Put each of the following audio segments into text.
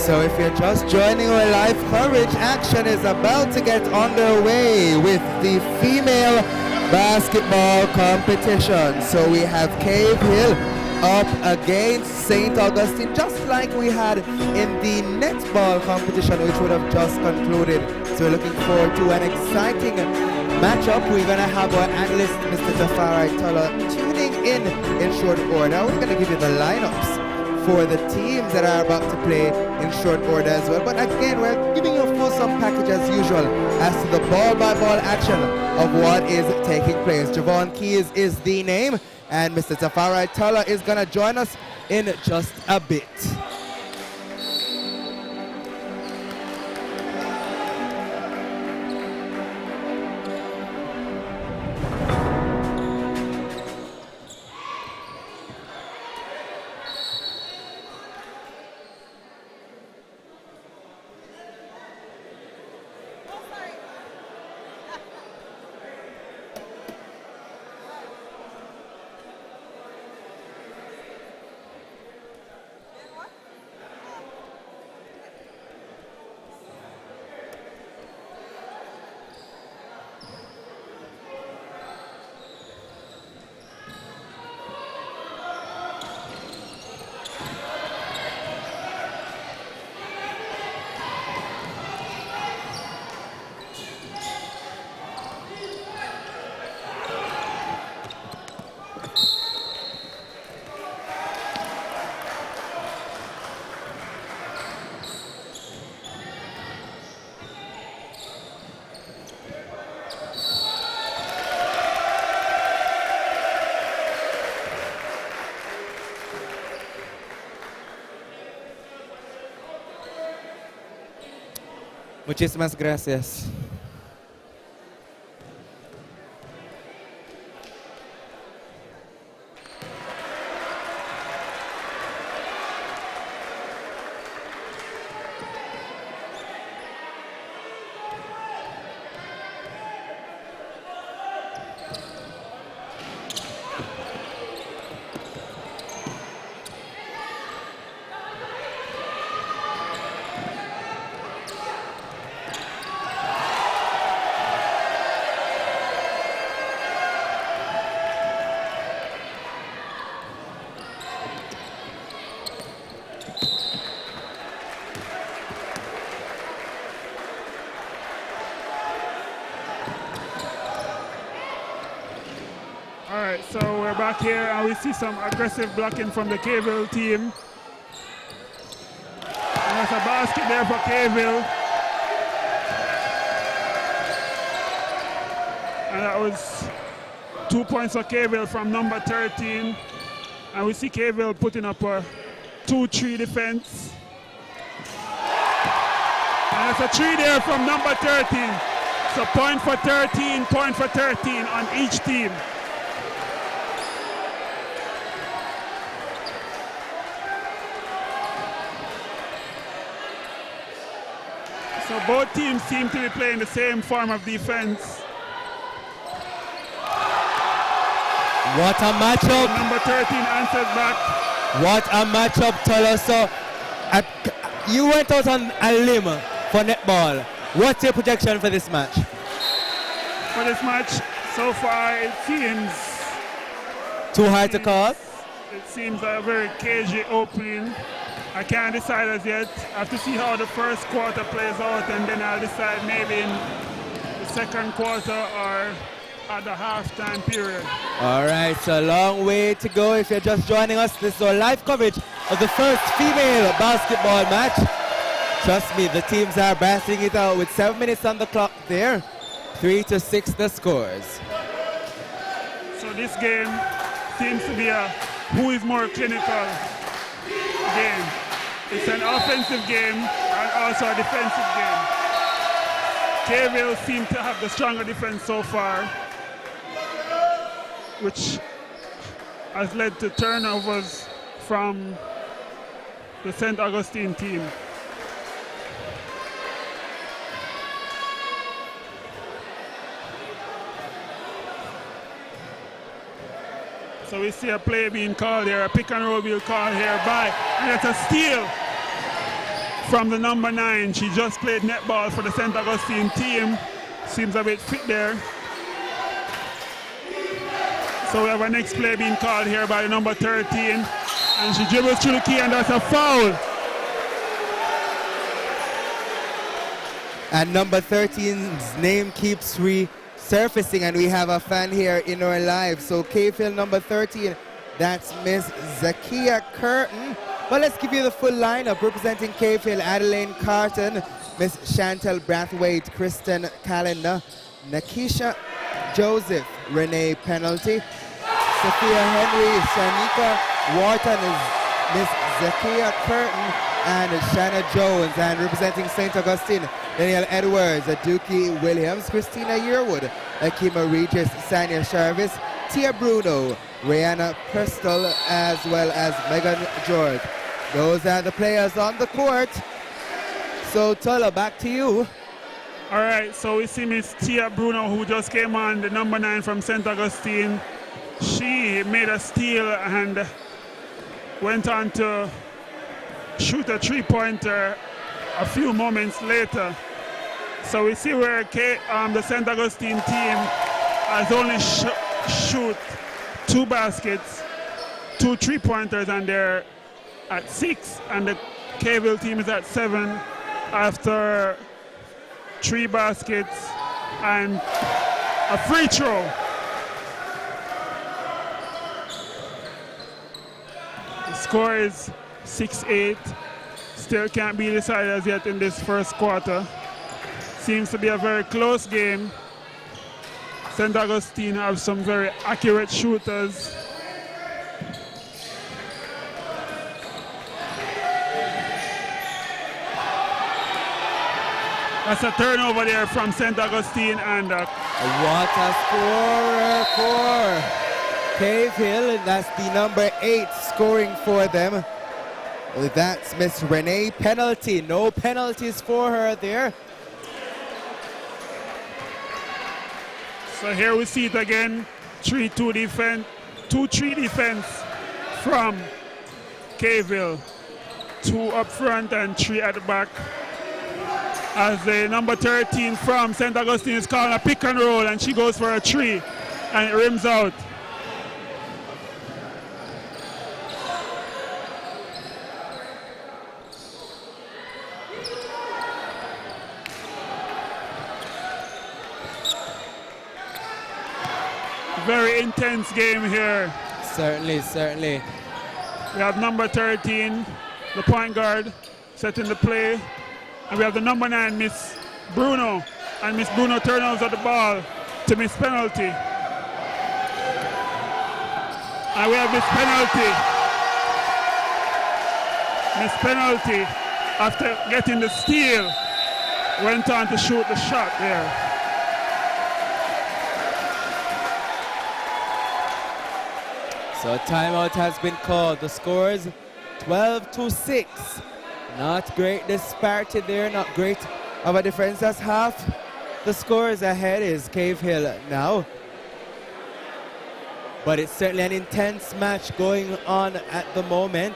So if you're just joining our live coverage, action is about to get underway with the female basketball competition. So we have Cave Hill up against St. Augustine, just like we had in the netball competition, which would have just concluded. So we're looking forward to an exciting matchup. We're going to have our analyst, Mr. Jafari Tuller, tuning in short order. We're going to give you the lineups for the teams that are about to play in short order as well. But again, we're giving you a fulsome package as usual as to the ball-by-ball action of what is taking place. Javon Keys is the name, and Mr. Jafari Tuller is going to join us in just a bit. Muchísimas gracias. So we're back here and we see some aggressive blocking from the Cavell team. And there's a basket there for Cavell. And that was 2 points for Cavell from number 13. And we see Cavell putting up a 2-3 defense. And that's a 3 there from number 13. So point for 13 on each team. So both teams seem to be playing the same form of defense. What a matchup. Number 13 answers back. What a matchup, Tuller. So you went out on a limb for netball. What's your projection for this match? For this match, so far it seems... Too hard to call? It seems a very cagey opening. I can't decide as yet. I have to see how the first quarter plays out, and then I'll decide maybe in the second quarter or at the halftime period. All right, so a long way to go. If you're just joining us, this is our live coverage of the first female basketball match. Trust me, the teams are battling it out with 7 minutes on the clock there. 3-6 the scores. So this game seems to be a who is more clinical game. It's an offensive game and also a defensive game. Cavell seem to have the stronger defense so far, which has led to turnovers from the St. Augustine team. So we see a play being called here, a pick and roll being called here by, and it's a steal. from the number 9. She just played netball for the St. Augustine team. Seems a bit fit there. So we have our next play being called here by the number 13. And she dribbles through the key, and that's a foul. And number 13's name keeps resurfacing, and we have a fan here in our live. So Cave Hill number 13, that's Miss Zakia Curtin. But let's give you the full lineup. Representing Cave Hill, Adeline Carton, Miss Chantal Brathwaite, Kristen Calendar, Nakisha Joseph, Renee Penalty, Sophia Henry, Shanika Wharton is Miss Zakia Curtin, and Shanna Jones. And representing St. Augustine, Danielle Edwards, Dookie Williams, Christina Yearwood, Akima Regis, Sanya Sharvis, Tia Bruno, Rihanna Prestel, as well as Megan George. Those are the players on the court. So Tola, back to you. All right, so we see Miss Tia Bruno, who just came on, the number 9 from St. Augustine. She made a steal and went on to shoot a three-pointer a few moments later. So we see where the St. Augustine team has only shoot 2 baskets, 2 three-pointers, and they're at 6, and the Caveville team is at 7 after 3 baskets and a free throw. The score is 6-8. Still can't be decided as yet in this first quarter. Seems to be a very close game. St. Augustine have some very accurate shooters. That's a turnover there from St. Augustine, and what a scorer for Cave Hill. That's the number 8 scoring for them. That's Miss Renee Penalty. No penalties for her there. So here we see it again. 3-2 defense, 2-3 defense from Caveville. 2 up front and 3 at the back. As the number 13 from St. Augustine is calling a pick and roll, and she goes for a 3, and it rims out. Very intense game here. Certainly, certainly. We have number 13, the point guard, setting the play. And we have the number 9, Miss Bruno. And Miss Bruno turnovers at the ball to Miss Penalty. And we have Miss Penalty. Miss Penalty, after getting the steal, went on to shoot the shot there. So a timeout has been called. The score is 12-6. Not great disparity there, not great of a difference. That's half the scores ahead is Cave Hill now. But it's certainly an intense match going on at the moment.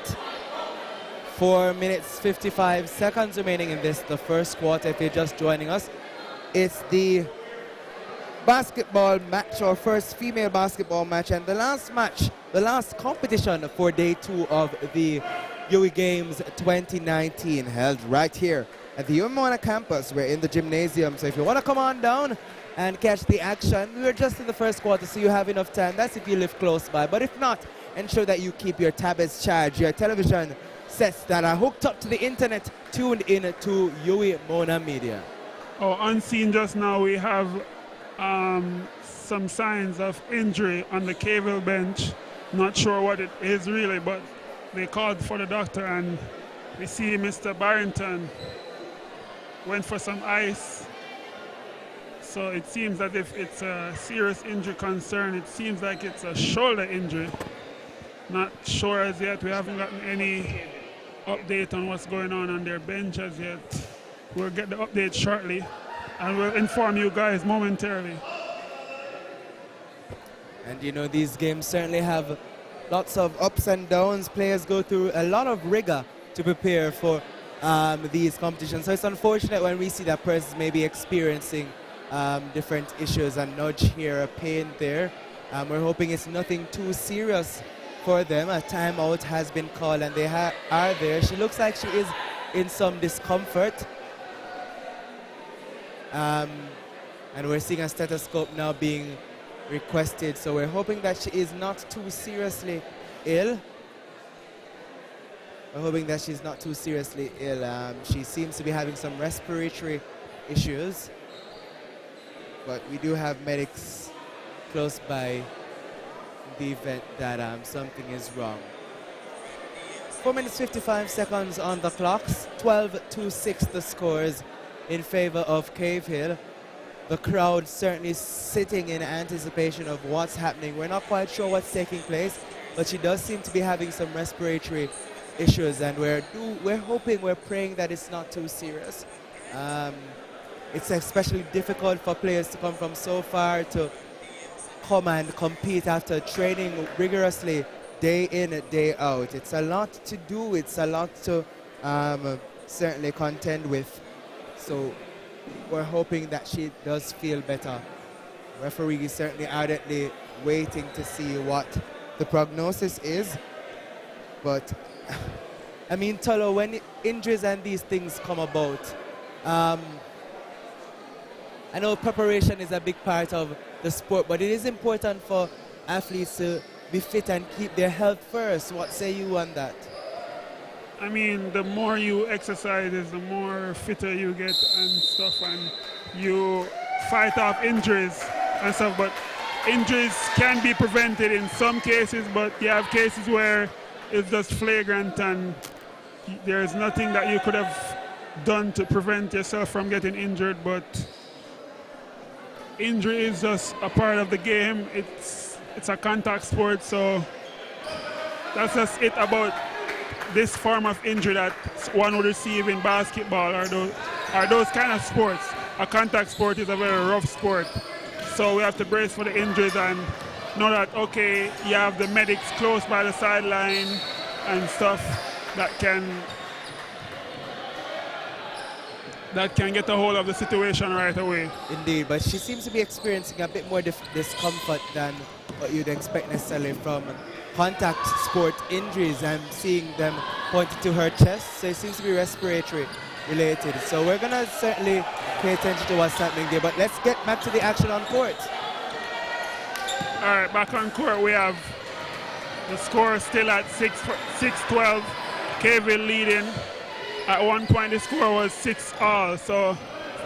4 minutes, 55 seconds remaining in this, the first quarter, if you're just joining us. It's the basketball match, or first female basketball match, and the last match, the last competition for day 2 of the UWI Games 2019, held right here at the UWI campus. We're in the gymnasium, so if you want to come on down and catch the action, we're just in the first quarter, so you have enough time. That's if you live close by. But if not, ensure that you keep your tablets charged, your television sets that are hooked up to the internet, tuned in to UWI MonaMedia. Oh, unseen just now, we have some signs of injury on the Caveville bench. Not sure what it is really, but they called for the doctor, and we see Mr. Barrington went for some ice. So it seems that if it's a serious injury concern, it seems like it's a shoulder injury. Not sure as yet. We haven't gotten any update on what's going on their bench as yet. We'll get the update shortly, and we'll inform you guys momentarily. And you know, these games certainly have lots of ups and downs. Players go through a lot of rigor to prepare for these competitions. So it's unfortunate when we see that persons may be experiencing different issues, a nudge here, a pain there. We're hoping it's nothing too serious for them. A timeout has been called and they are there. She looks like she is in some discomfort. And we're seeing a stethoscope now being requested. So we're hoping that she is not too seriously ill. We're hoping that she's not too seriously ill. She seems to be having some respiratory issues. But we do have medics close by in the event that something is wrong. 4 minutes 55 seconds on the clocks. 12-6 the scores in favor of Cave Hill. The crowd certainly sitting in anticipation of what's happening. We're not quite sure what's taking place, but she does seem to be having some respiratory issues, and we're hoping, we're praying that it's not too serious. It's especially difficult for players to come from so far to come and compete after training rigorously day in and day out. It's a lot to do, it's a lot to certainly contend with. So we're hoping that she does feel better. Referee is certainly ardently waiting to see what the prognosis is. But I mean, Tolo, when injuries and these things come about, I know preparation is a big part of the sport, but it is important for athletes to be fit and keep their health first. What say you on that? I mean, the more you exercise, the more fitter you get and stuff, and you fight off injuries and stuff. But injuries can be prevented in some cases, but you have cases where it's just flagrant and there's nothing that you could have done to prevent yourself from getting injured. But injury is just a part of the game. It's a contact sport, so that's just it about this form of injury that one would receive in basketball or those kind of sports. A contact sport is a very rough sport, so we have to brace for the injuries and know that, okay, you have the medics close by the sideline and stuff that can get a hold of the situation right away. Indeed, but she seems to be experiencing a bit more discomfort than what you'd expect necessarily from contact sport injuries. I'm seeing them pointed to her chest, so it seems to be respiratory related. So we're going to certainly pay attention to what's happening there, but let's get back to the action on court. All right, back on court, we have the score still at 6-12. Cave Hill leading. At one point, the score was 6-all. So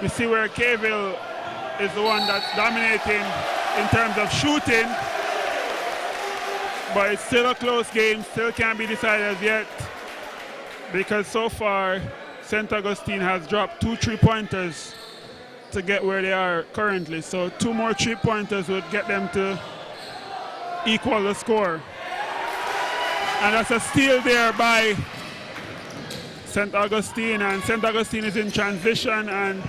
we see where Cave Hill is the one that's dominating in terms of shooting. But it's still a close game, still can't be decided as yet, because so far, St. Augustine has dropped 2 3-pointers to get where they are currently. So 2 more 3-pointers would get them to equal the score. And that's a steal there by St. Augustine, and St. Augustine is in transition, and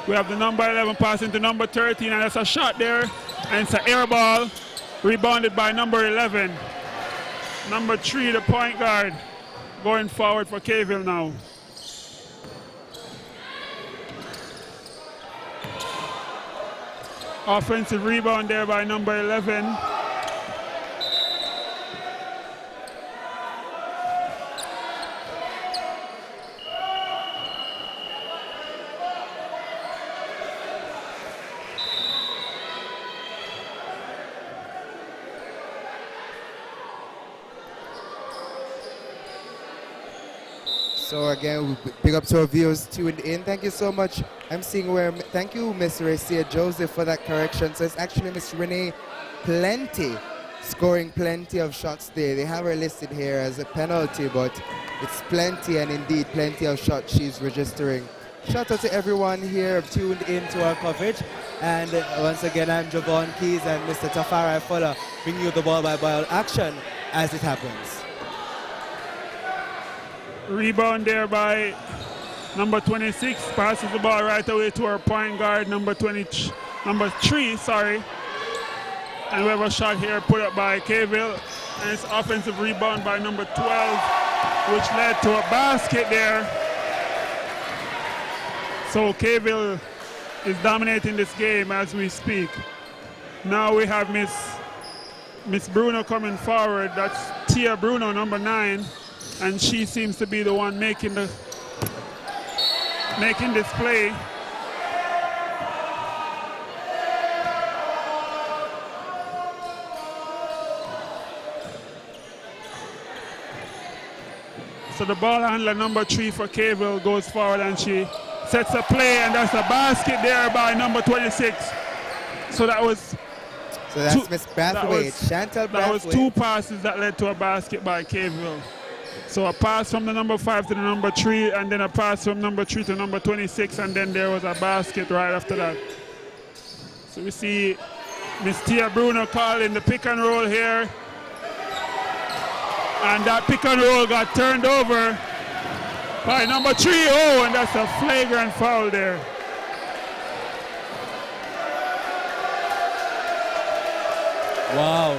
we have the number 11 passing to number 13, and that's a shot there, and it's an air ball, rebounded by number 11. Number 3, the point guard, going forward for Cave Hill now. Offensive rebound there by number 11. So again, big up to our viewers tuned in. Thank you so much. I'm seeing where, thank you, Miss Racia Joseph, for that correction. So it's actually Miss Renee Plenty, scoring plenty of shots there. They have her listed here as a penalty, but it's plenty, and indeed plenty of shots she's registering. Shout out to everyone here tuned in to our coverage. And once again, I'm Javon Keys and Mr. Tafari Fuller bringing you the ball by ball action as it happens. Rebound there by number 26, passes the ball right away to our point guard, number 3, sorry. And we have a shot here put up by Cave Hill, and it's offensive rebound by number 12, which led to a basket there So Kayville is dominating this game as we speak. Now we have Miss Bruno coming forward. That's Tia Bruno, number 9, and she seems to be the one making this play. So the ball handler, number 3 for Kayville, goes forward and she sets a play, and that's a basket there by number 26. So that's Miss Brathwaite, Chantal Brathwaite. That was 2 passes that led to a basket by Kayville. So a pass from the number 5 to the number 3, and then a pass from number 3 to number 26, and then there was a basket right after that. So we see Miss Tia Bruno calling the pick and roll here. And that pick and roll got turned over by number 3. Oh, and that's a flagrant foul there. Wow.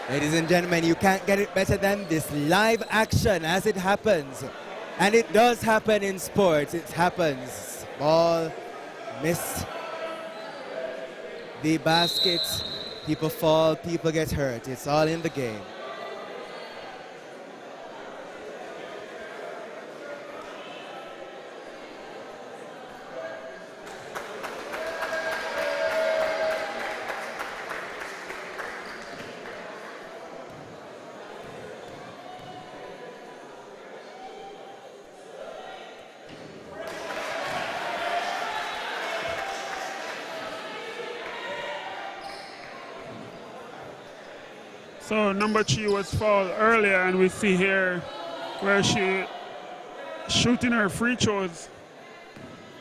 Ladies and gentlemen, you can't get it better than this live action as it happens. And it does happen in sports. It happens. Ball missed the basket. People fall, people get hurt. It's all in the game. So number 3 was fouled earlier, and we see here where she shooting her free throws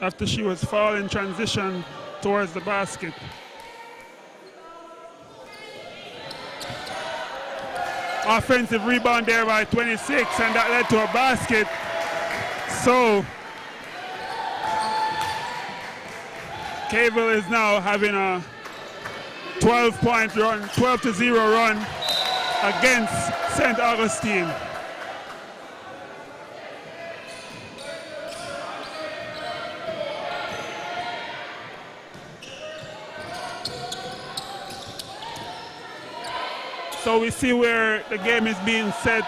after she was fouled in transition towards the basket. Offensive rebound there by 26, and that led to a basket. So Kayville is now having a 12-point run, 12-0 run against St. Augustine. So we see where the game is being set.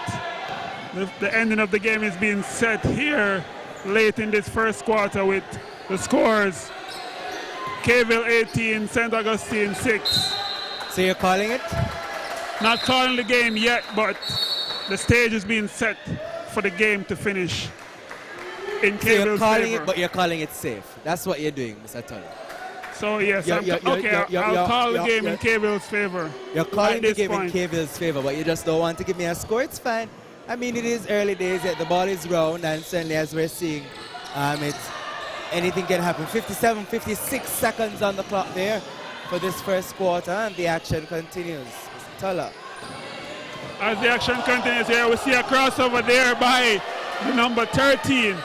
The ending of the game is being set here late in this first quarter with the scores. Kayville 18, St. Augustine 6. So you're calling it? Not calling the game yet, but the stage is being set for the game to finish in Kayville's you're calling favor. it, but you're calling it safe. That's what you're doing, Mr. Tully. So yes, I'll call the game in Kayville's favor. You're calling the game point. in Kayville's favor, but you just don't want to give me a score. It's fine. I mean, it is early days yet. The ball is round, and certainly as we're seeing, anything can happen. 57, 56 seconds on the clock there for this first quarter, and the action continues. Mr. Tuller. As the action continues here, we see a crossover there by the number 13.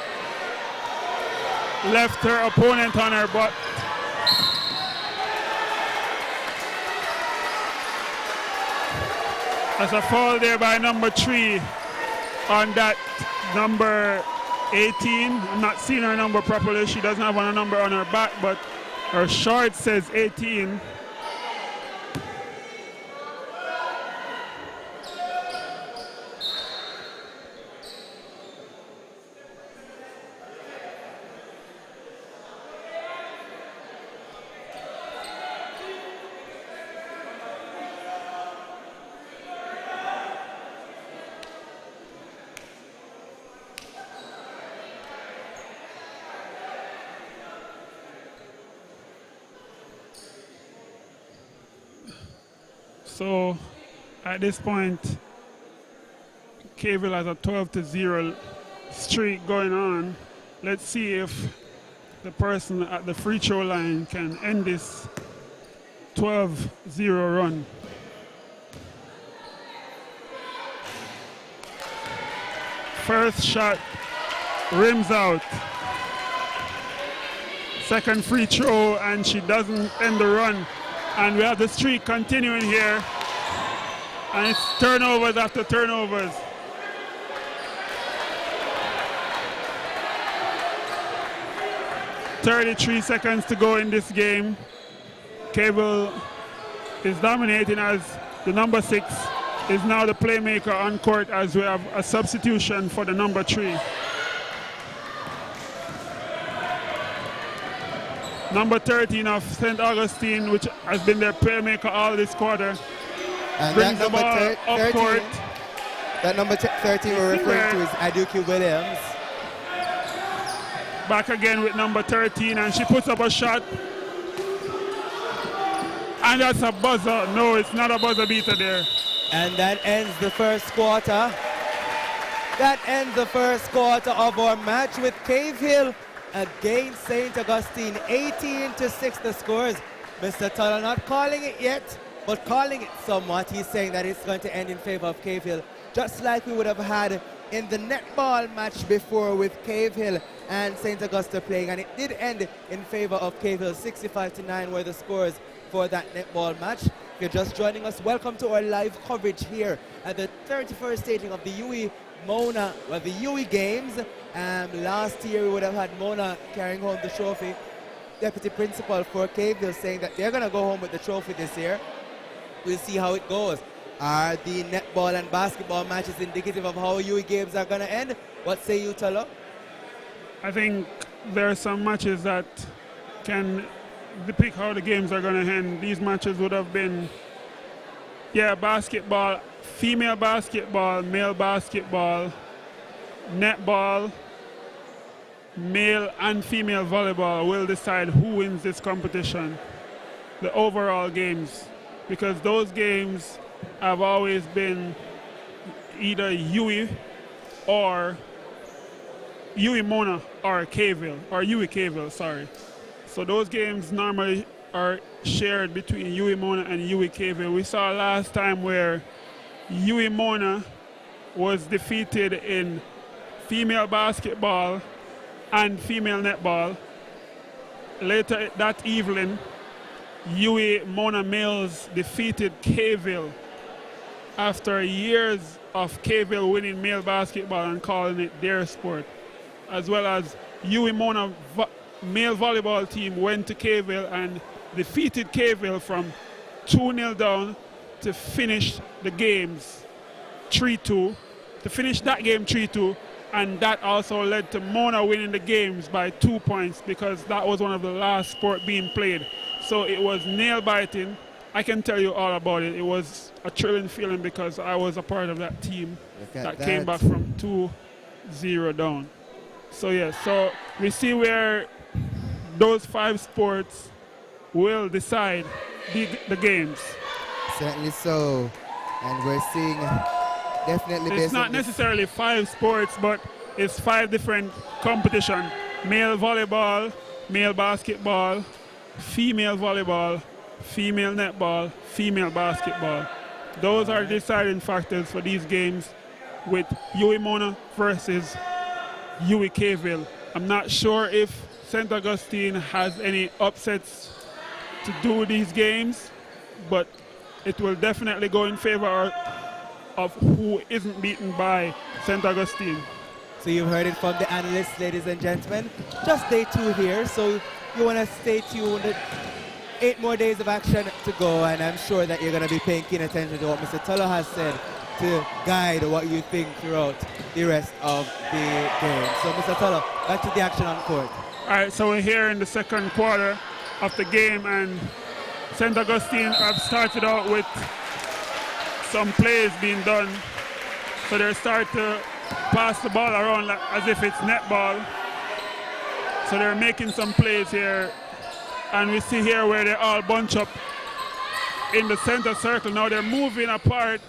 Left her opponent on her butt. There's a foul there by number 3 on that number 18. I'm not seeing her number properly. She doesn't have a number on her back, but her short says 18. So at this point, Kayville has a 12-0 streak going on. Let's see if the person at the free throw line can end this 12-0 run. First shot rims out. Second free throw, and she doesn't end the run. And we have the streak continuing here. And it's turnovers after turnovers. 33 seconds to go in this game. Cable is dominating as the number 6 is now the playmaker on court as we have a substitution for the number 3. Number 13 of St. Augustine, which has been their playmaker all this quarter, And brings that the ball up court. That number 13 we're referring to is UWI Williams. Back again with number 13, and she puts up a shot. And that's a buzzer. No, it's not a buzzer beater there. And that ends the first quarter. That ends the first quarter of our match with Cave Hill against St. Augustine. 18-6 the scores. Mr. Tuller not calling it yet, but calling it somewhat. He's saying that it's going to end in favor of Cave Hill, just like we would have had in the netball match before with Cave Hill and St. Augusta playing, and it did end in favor of Cave Hill. 65-9 were the scores for that netball match. If you're just joining us, welcome to our live coverage here at the 31st staging of the UWI Games. Last year we would have had Mona carrying home the trophy. Deputy principal for Cave Hill saying that they're going to go home with the trophy this year. We'll see how it goes. Are the netball and basketball matches indicative of how UWI Games are going to end? What say you, Talo? I think there are some matches that can depict how the games are going to end. These matches would have been, basketball, female basketball, male basketball, netball, male and female volleyball will decide who wins this competition, the overall games, because those games have always been either UWI or UWI Mona or Caveville, or UWI Caveville, sorry. So those games normally are shared between UWI Mona and UWI Caveville. We saw last time where UWI Mona was defeated in female basketball and female netball. Later that evening, UWI Mona males defeated Caveville after years of Caveville winning male basketball and calling it their sport, as well as UWI Mona male volleyball team went to Caveville and defeated Caveville from 2-0 down to finish the games 3-2, to finish that game 3-2, and that also led to Mona winning the games by 2 points because that was one of the last sport being played. So it was nail biting. I can tell you all about it. It was a thrilling feeling because I was a part of that team that came back from 2-0 down. So so we see where those 5 sports will decide the games. Certainly so. And we're seeing definitely it's not necessarily 5 sports, but it's 5 different competitions. Male volleyball, male basketball, female volleyball, female netball, female basketball. Those are the deciding factors for these games with UWI Mona versus UWI Caveville. I'm not sure if St. Augustine has any upsets to do these games, but it will definitely go in favor of who isn't beaten by St. Augustine. So you've heard it from the analysts, ladies and gentlemen. Just day 2 here, so you want to stay tuned. 8 more days of action to go, and I'm sure that you're going to be paying keen attention to what Mr. Tuller has said to guide what you think throughout the rest of the game. So Mr. Tuller, back to the action on court. All right, so we're here in the second quarter of the game, and St. Augustine have started out with some plays being done. So they start to pass the ball around as if it's netball. So they're making some plays here. And we see here where they all bunch up in the center circle. Now they're moving apart.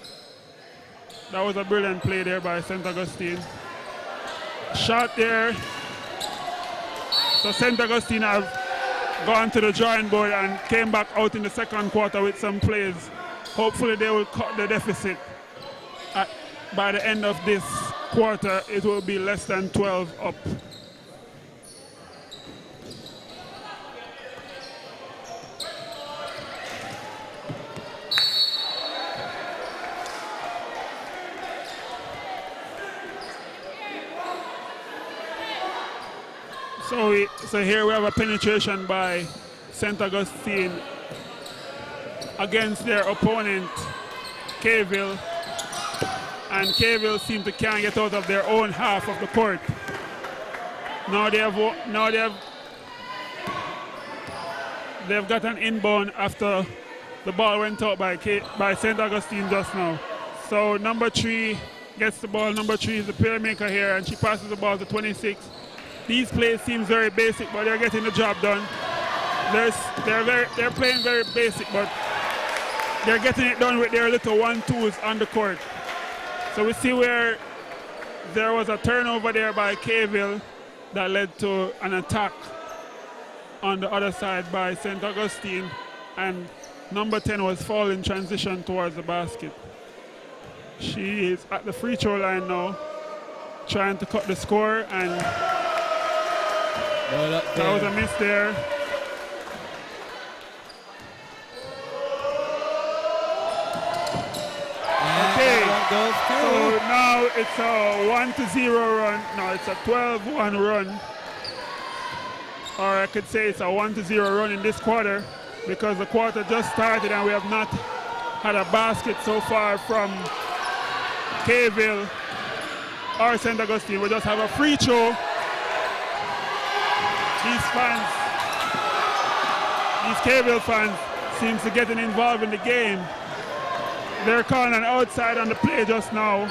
That was a brilliant play there by St. Augustine. Shot there. So St. Augustine have gone to the drawing board and came back out in the second quarter with some plays. Hopefully they will cut the deficit. By the end of this quarter, it will be less than 12 up. So here we have a penetration by St. Augustine against their opponent, Kville. And Kville seem to can't get out of their own half of the court. They've got an inbound after the ball went out by St. Augustine just now. So number 3 gets the ball. Number 3 is the playmaker here, and she passes the ball to 26. These plays seem very basic, but they're getting the job done. They're playing very basic, but they're getting it done with their little 1-2s on the court. So we see where there was a turnover there by Kville that led to an attack on the other side by St. Augustine, and number 10 was fouled in transition towards the basket. She is at the free throw line now, trying to cut the score, and that was a miss there. Okay, so now it's a 1-0 run. No, it's a 12-1 run. Or I could say it's a 1-0 run in this quarter, because the quarter just started and we have not had a basket so far from Kville or St. Augustine. We just have a free throw. These fans, these Kville fans, seems to getting involved in the game. They're calling an outside on the play just now.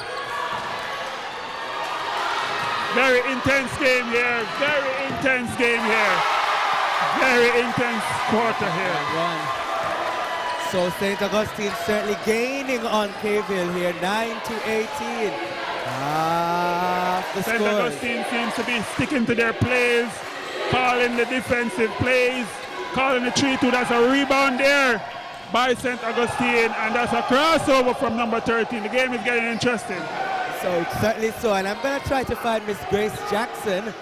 Very intense game here. Very intense game here. Very intense quarter here. So St. Augustine certainly gaining on Kville here, 9-18. The St. Augustine seems to be sticking to their plays, calling the defensive plays, calling the 3-2. That's a rebound there by St. Augustine, and that's a crossover from number 13. The game is getting interesting. So certainly so, and I'm going to try to find Miss Grace Jackson,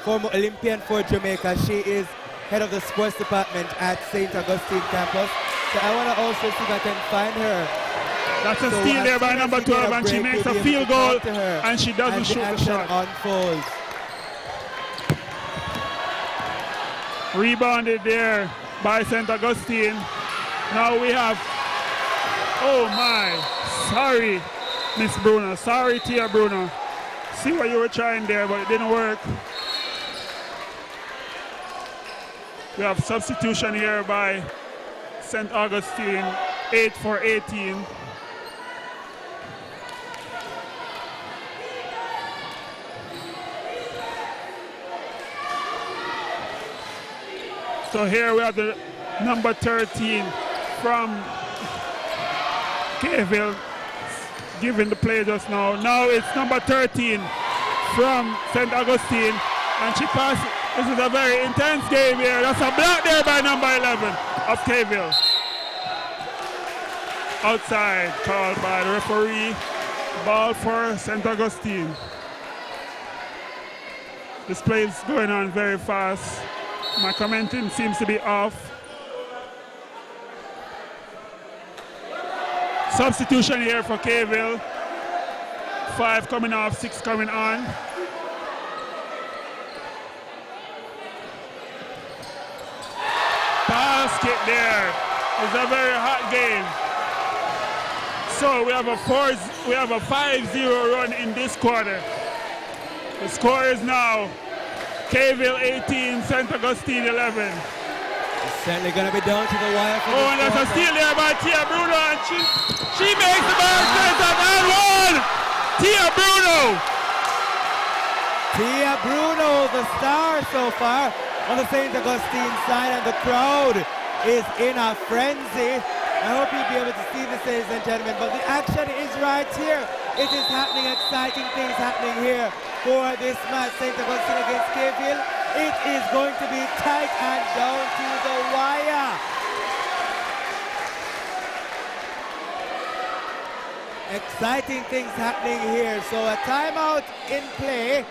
former Olympian for Jamaica. She is head of the sports department at St. Augustine campus. So I want to also see if I can find her. That's a steal there by number 12, and she makes a field goal, and she doesn't shoot the shot. Unfolds. Rebounded there by St. Augustine. Now we have, oh my, sorry, Miss Bruno. Sorry, Tia Bruno. See what you were trying there, but it didn't work. We have substitution here by St. Augustine, 8 for 18. So here we have the number 13 from Kville giving the play just now. Now it's number 13 from St. Augustine, and she passes. This is a very intense game here. That's a block there by number 11 of Kville. Outside called by the referee. Ball for St. Augustine. This play is going on very fast. My commenting seems to be off. Substitution here for Kville. 5 coming off, 6 coming on. Basket there. It's a very hot game. So we have a 5-0 run in this quarter. The score is now Kville 18, St. Augustine 11. It's certainly going to be down to the wire. And there's a steal there by Tia Bruno, and she makes the basket and one. Tia Bruno. Tia Bruno, the star so far on the St. Augustine side, and the crowd is in a frenzy. I hope you'll be able to see this, ladies and gentlemen, but the action is right here. It is happening, exciting things happening here for this match, St. Augustine against Kville. It is going to be tight and down to the wire. Exciting things happening here. So a timeout in play.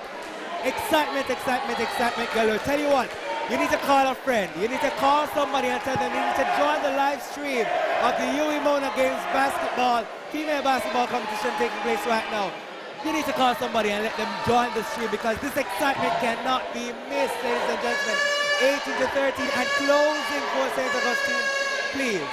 Excitement, excitement, excitement galore. Tell you what, you need to call a friend. You need to call somebody and tell them you need to join the live stream of the UWI Games basketball, female basketball competition taking place right now. you need to call somebody and let them join the stream because this excitement cannot be missed, ladies and gentlemen. 18-13 and closing for St. Augustine. Please,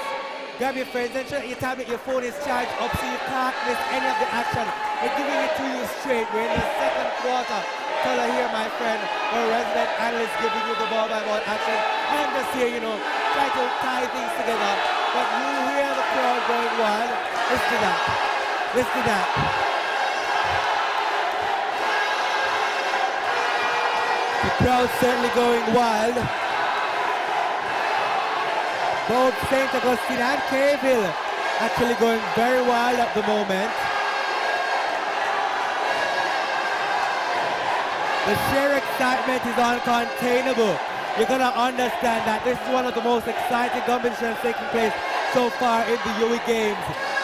grab your friends and ensure your tablet, your phone is charged up so you can't miss any of the action. We're giving it to you straight. We're in the second quarter. Color here, my friend, our resident analyst giving you the ball-by-ball action. I'm just here, you know, trying to tie things together. But you hear the crowd going wild. Listen to that. Listen to that. The crowd certainly going wild. Both St. Augustine and Cave Hill actually going very wild at the moment. The sheer excitement is uncontainable. You're going to understand that this is one of the most exciting competitions taking place so far in the UWI Games.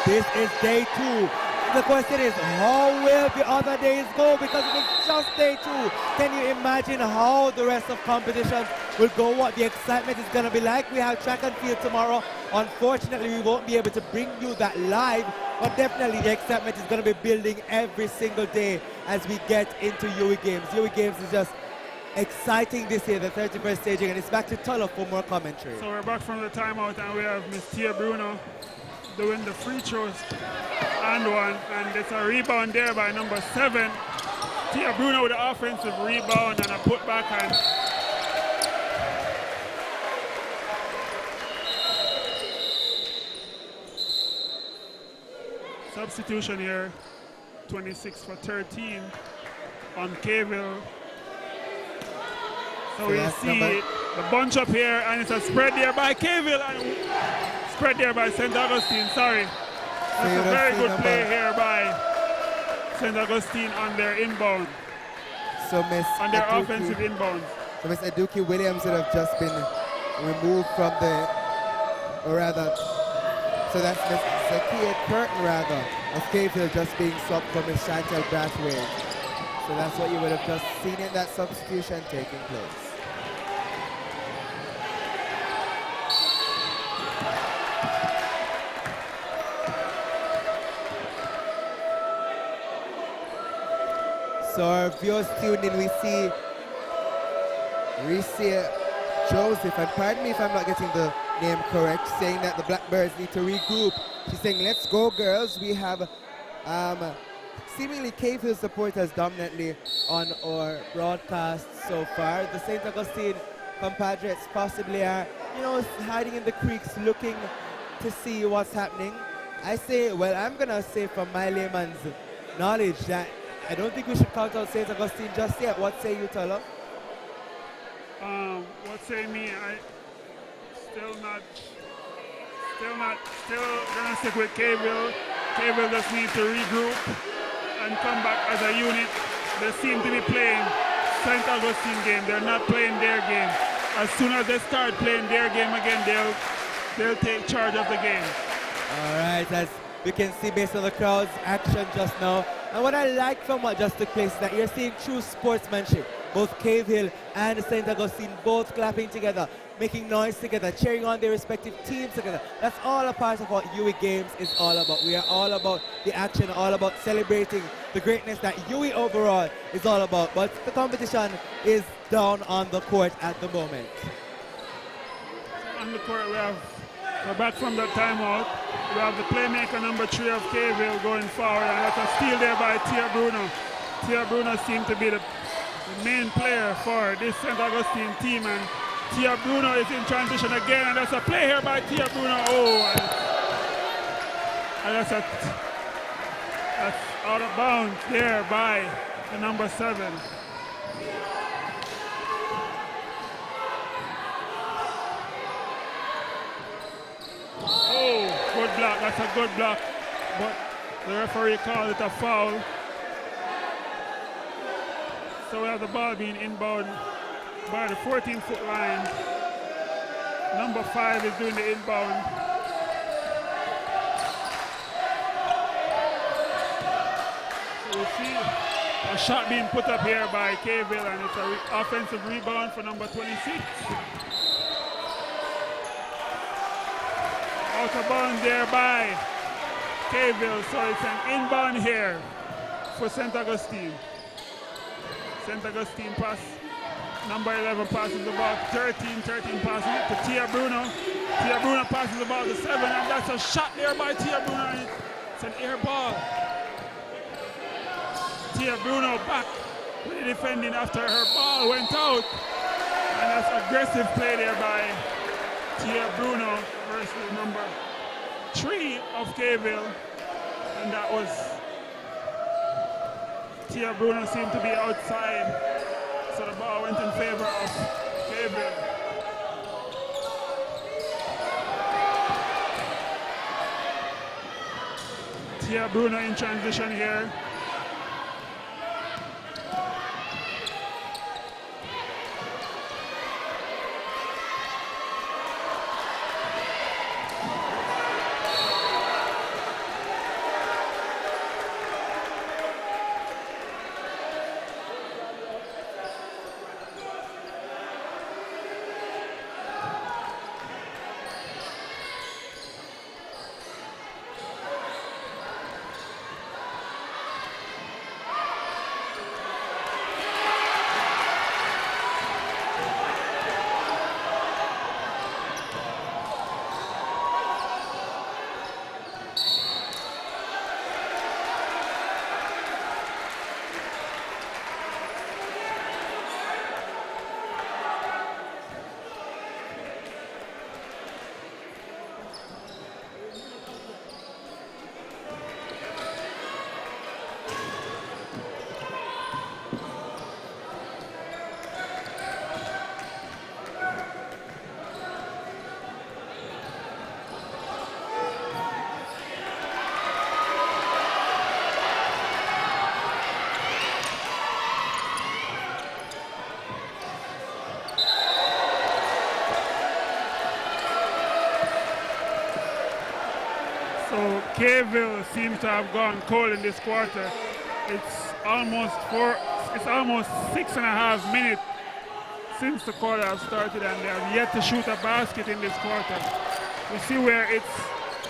This is day 2. The question is, how will the other days go? Because it is just day 2. Can you imagine how the rest of competitions will go, what the excitement is going to be like? We have track and field tomorrow. Unfortunately, we won't be able to bring you that live, but definitely the excitement is going to be building every single day as we get into UWI Games. UWI Games is just exciting this year, the 31st staging, and it's back to Tulla for more commentary. So we're back from the timeout and we have Miss Tia Bruno doing the free throws and one, and it's a rebound there by number 7. Tia Bruno with the offensive rebound and a putback, and substitution here, 26 for 13 on Caville. So we see the bunch up here, and it's a spread there by Caville and spread there by St. Augustine, sorry. That's a very good play here by St. Augustine on their inbound. So Miss on their offensive inbound. So Miss Aduki Williams would have just been removed from the, or rather, so that's Miss Zakia Curtin rather, of Cave Hill just being swapped for Miss Chantal Brathwaite. So that's what you would have just seen in that substitution taking place. So our viewers tuned in, we see Reese Joseph, and pardon me if I'm not getting the name correct, saying that the Blackbirds need to regroup. She's saying, let's go girls. We have seemingly Cave Hill supporters dominantly on our broadcast so far. The St. Augustine compadres possibly are, you know, hiding in the creeks looking to see what's happening. I say, well, I'm gonna say from my layman's knowledge that I don't think we should count out St. Augustine just yet. What say you, Tulla? What say me? I still gonna stick with Caville. Caville just needs to regroup and come back as a unit. They seem to be playing St. Augustine game. They're not playing their game. As soon as they start playing their game again, they'll take charge of the game. All right, as we can see based on the crowd's action just now. And what I like from what just took place is that you're seeing true sportsmanship. Both Cave Hill and St. Augustine both clapping together, making noise together, cheering on their respective teams together. That's all a part of what UWI Games is all about. We are all about the action, all about celebrating the greatness that UWI overall is all about. But the competition is down on the court at the moment. On the court, we're back from the timeout. We have the playmaker number 3 of Cave Hill going forward, and that's a steal there by Tia Bruno. Tia Bruno seems to be the main player for this St. Augustine team, and Tia Bruno is in transition again, and that's a play here by Tia Bruno. Oh, and that's out of bounds there by the number 7. Oh, good block. That's a good block, but the referee called it a foul. So we have the ball being inbound by the 14-foot line. Number 5 is doing the inbound. So we see a shot being put up here by Caville, and it's an offensive rebound for number 26. Out of bounds there by Caville, so it's an inbound here for St. Augustine. St. Augustine pass. Number 11 passes the ball to 13. 13 passes it to Tia Bruno. Tia Bruno passes the ball to 7, and that's a shot there by Tia Bruno. And it's an air ball. Tia Bruno back with the defending after her ball went out. And that's aggressive play there by Tia Bruno versus number 3 of Kville. And that was Tia Bruno seemed to be outside. So the ball went in favor of Kville. Tia Bruno in transition here. So Kville seems to have gone cold in this quarter. It's almost 6.5 minutes since the quarter has started, and they have yet to shoot a basket in this quarter. We see where it's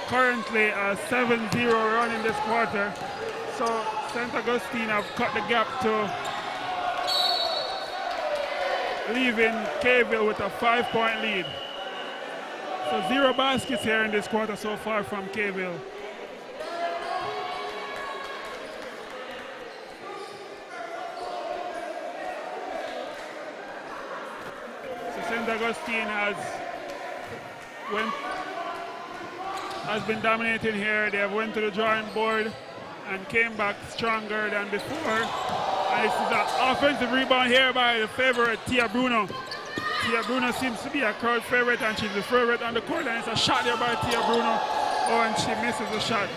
currently a 7-0 run in this quarter. So St. Augustine have cut the gap to leaving Kville with a 5-point lead. So 0 baskets here in this quarter so far from Kville. So St. Augustine has been dominating here. They have went to the drawing board and came back stronger than before. And this is an offensive rebound here by the favorite Tia Bruno. Tia Bruno seems to be a crowd favorite, and she's the favorite on the court, and it's a shot there by Tia Bruno. Oh, and she misses the shot.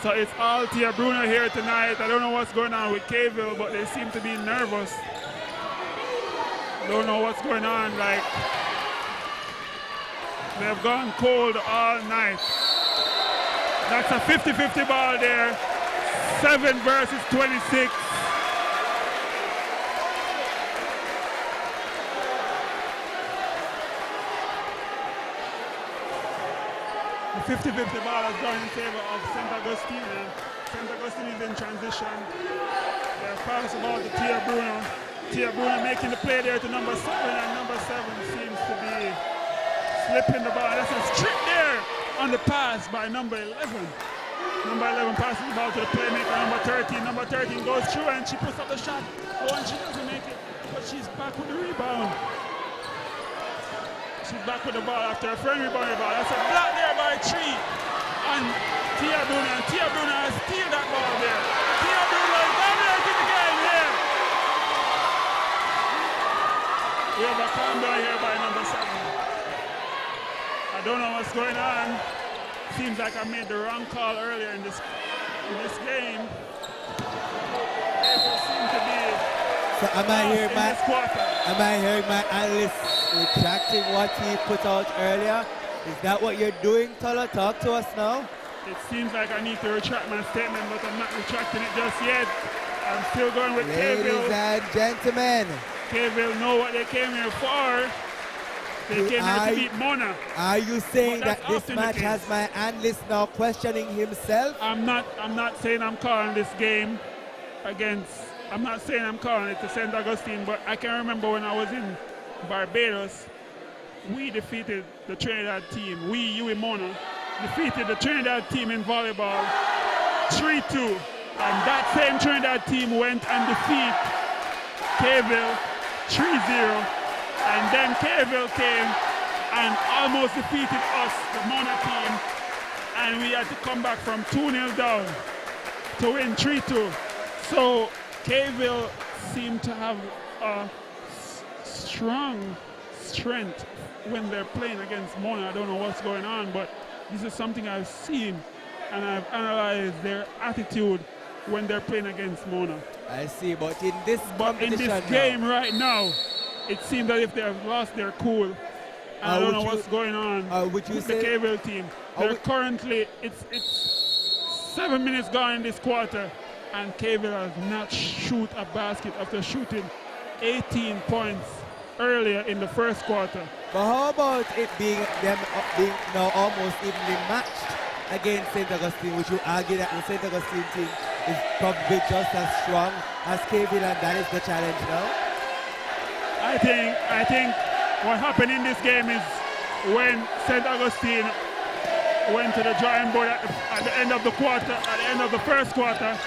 So it's all Tia Bruno here tonight. I don't know what's going on with Kville, but they seem to be nervous. Don't know what's going on. Like, they have gone cold all night. That's a 50-50 ball there. 7 versus 26. The 50-50 ball has gone in favor of St. Augustine, and St. Augustine is in transition. They have passed the ball to Tia Bruno. Tia Bruno making the play there to number 7, and number 7 seems to be slipping the ball. That's a strip there on the pass by number 11. Number 11 passes the ball to the playmaker, number 13. Number 13 goes through and she puts up the shot. Oh, and she doesn't make it, but she's back with the rebound. She's back with the ball after a friend rebound the ball. That's a block there by 3 on Tia Bruno. And Tia Bruno has steal that ball there. Tia Bruno is dominating the game here. We have a calm down here by number 7. I don't know what's going on. Seems like I made the wrong call earlier in this game. It seems to be so am I hearing my analyst retracting what he put out earlier? Is that what you're doing, Tolo? Talk to us now. It seems like I need to retract my statement, but I'm not retracting it just yet. I'm still going with Kville. Ladies and gentlemen. Kville know what they came here for. They came here to beat Mona. Are you saying that this match has my analyst now questioning himself? I'm not saying I'm calling this game. against, I'm not saying I'm calling it to St. Augustine, but I can remember when I was in Barbados, we defeated the Trinidad team. UWI Mona, defeated the Trinidad team in volleyball 3-2. And that same Trinidad team went and defeated Kayville 3-0. And then Kayville came and almost defeated us, the Mona team. And we had to come back from 2-0 down to win 3-2. So Kayville seemed to have a strong strength when they're playing against Mona. I don't know what's going on, but this is something I've seen and I've analyzed their attitude when they're playing against Mona. I see, but in this game right now, it seems that if they have lost their cool, and I don't know what's going on with the Kayville team. They're currently, it's 7 minutes gone in this quarter, and Kayville has not shoot a basket after shooting 18 points earlier in the first quarter. But how about it being them being now almost evenly matched against St. Augustine? Would you argue that the St. Augustine team is probably just as strong as Kayville, and that is the challenge now? I think what happened in this game is when St. Augustine went to the drawing board at the end of the quarter, at the end of the first quarter,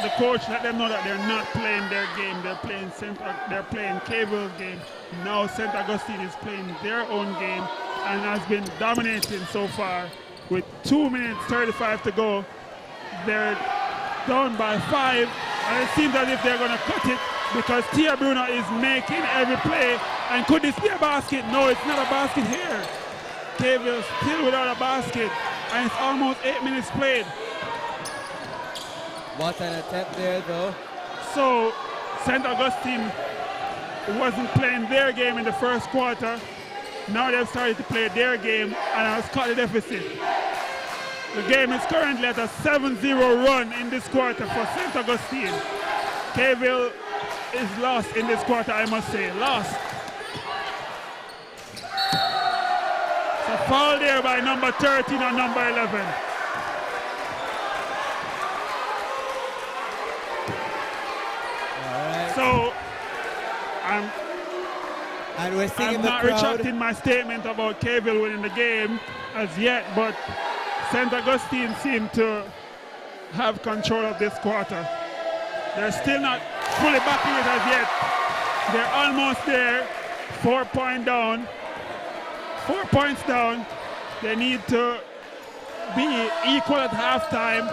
the coach let them know that they're not playing their game. They're playing Kayville's game. Now St. Augustine is playing their own game and has been dominating so far. With 2 minutes 35 to go, they're down by 5, and it seems as if they're going to cut it because Tia Bruno is making every play. And could this be a basket? No, it's not a basket here. Kayville still without a basket, and it's almost 8 minutes played. What an attempt there, though. So St. Augustine wasn't playing their game in the first quarter. Now they've started to play their game and has cut the deficit. The game is currently at a 7-0 run in this quarter for St. Augustine. Kayville is lost in this quarter, I must say. Lost. It's a foul there by number 13 and number 11. So, I'm not retracting my statement about Kayville winning the game as yet, but St. Augustine seem to have control of this quarter. They're still not fully back in it as yet. They're almost there. 4 points down. 4 points down. They need to be equal at halftime,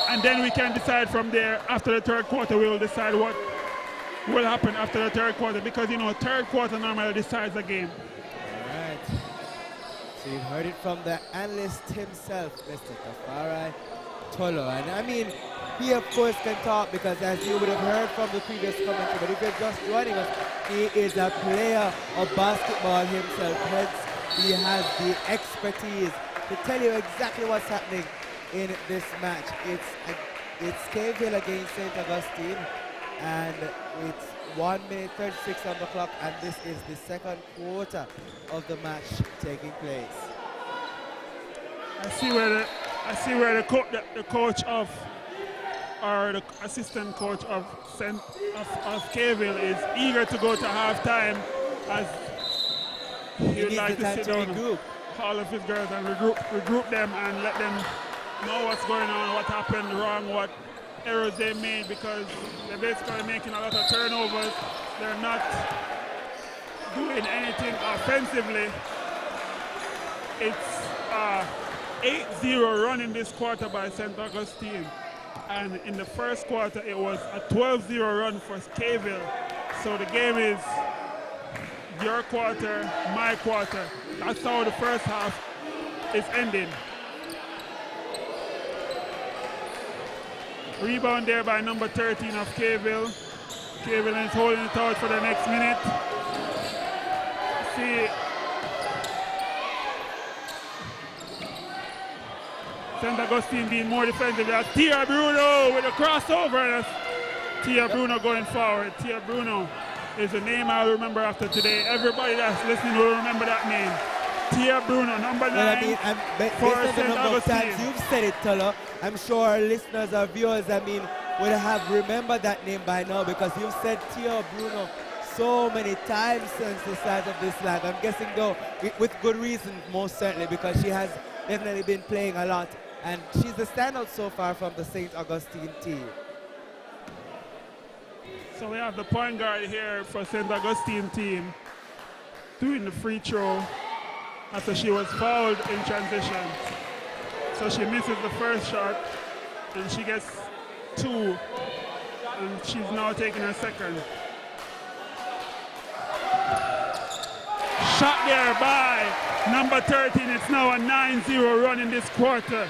and then we can decide from there. After the third quarter, we will decide what will happen after the third quarter, because you know third quarter normally decides the game. All right. So you've heard it from the analyst himself, Mr. Tafari Tolo. And I mean, he of course can talk because as you would have heard from the previous commentary, but if you're just joining us, he is a player of basketball himself. Hence, he has the expertise to tell you exactly what's happening in this match. It's Kayville against St. Augustine, and it's 1 minute 36 on the clock, and this is the second quarter of the match taking place. I see where the coach of, or the assistant coach of Kayville is eager to go to halftime, as he would like to sit down all of his girls and regroup them and let them know what's going on, what happened wrong, what errors they made, because they're basically making a lot of turnovers. They're not doing anything offensively. It's 8-0 run in this quarter by St. Augustine, and in the first quarter it was a 12-0 run for Kayville. So the game is your quarter, my quarter. That's how the first half is ending. Rebound there by number 13 of Kayville. Kayville is holding it out for the next minute. See, St. Augustine being more defensive. That's Tia Bruno with a crossover. That's Tia Bruno going forward. Tia Bruno is a name I'll remember after today. Everybody that's listening will remember that name. Tia Bruno, number 9. Well, I mean, for St. Augustine. You've said it, Tolo. I'm sure our listeners, our viewers, I mean, would have remembered that name by now because you've said Tia Bruno so many times since the start of this live. I'm guessing though, with good reason, most certainly, because she has definitely been playing a lot, and she's the standout so far from the St. Augustine team. So we have the point guard here for St. Augustine team doing the free throw after she was fouled in transition. So she misses the first shot and she gets 2, and she's now taking her second. Shot there by number 13. It's now a 9-0 run in this quarter,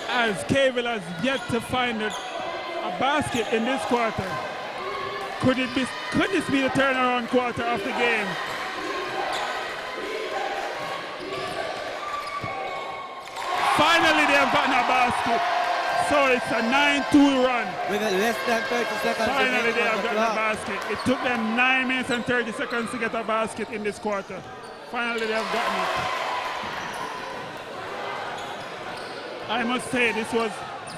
as Cavell has yet to find a basket in this quarter. Could this be the turnaround quarter of the game? Finally, they have gotten a basket. So it's a 9-2 run. With less than 30 seconds. Finally, they have gotten a basket. It took them 9 minutes and 30 seconds to get a basket in this quarter. Finally, they have gotten it. I must say, this was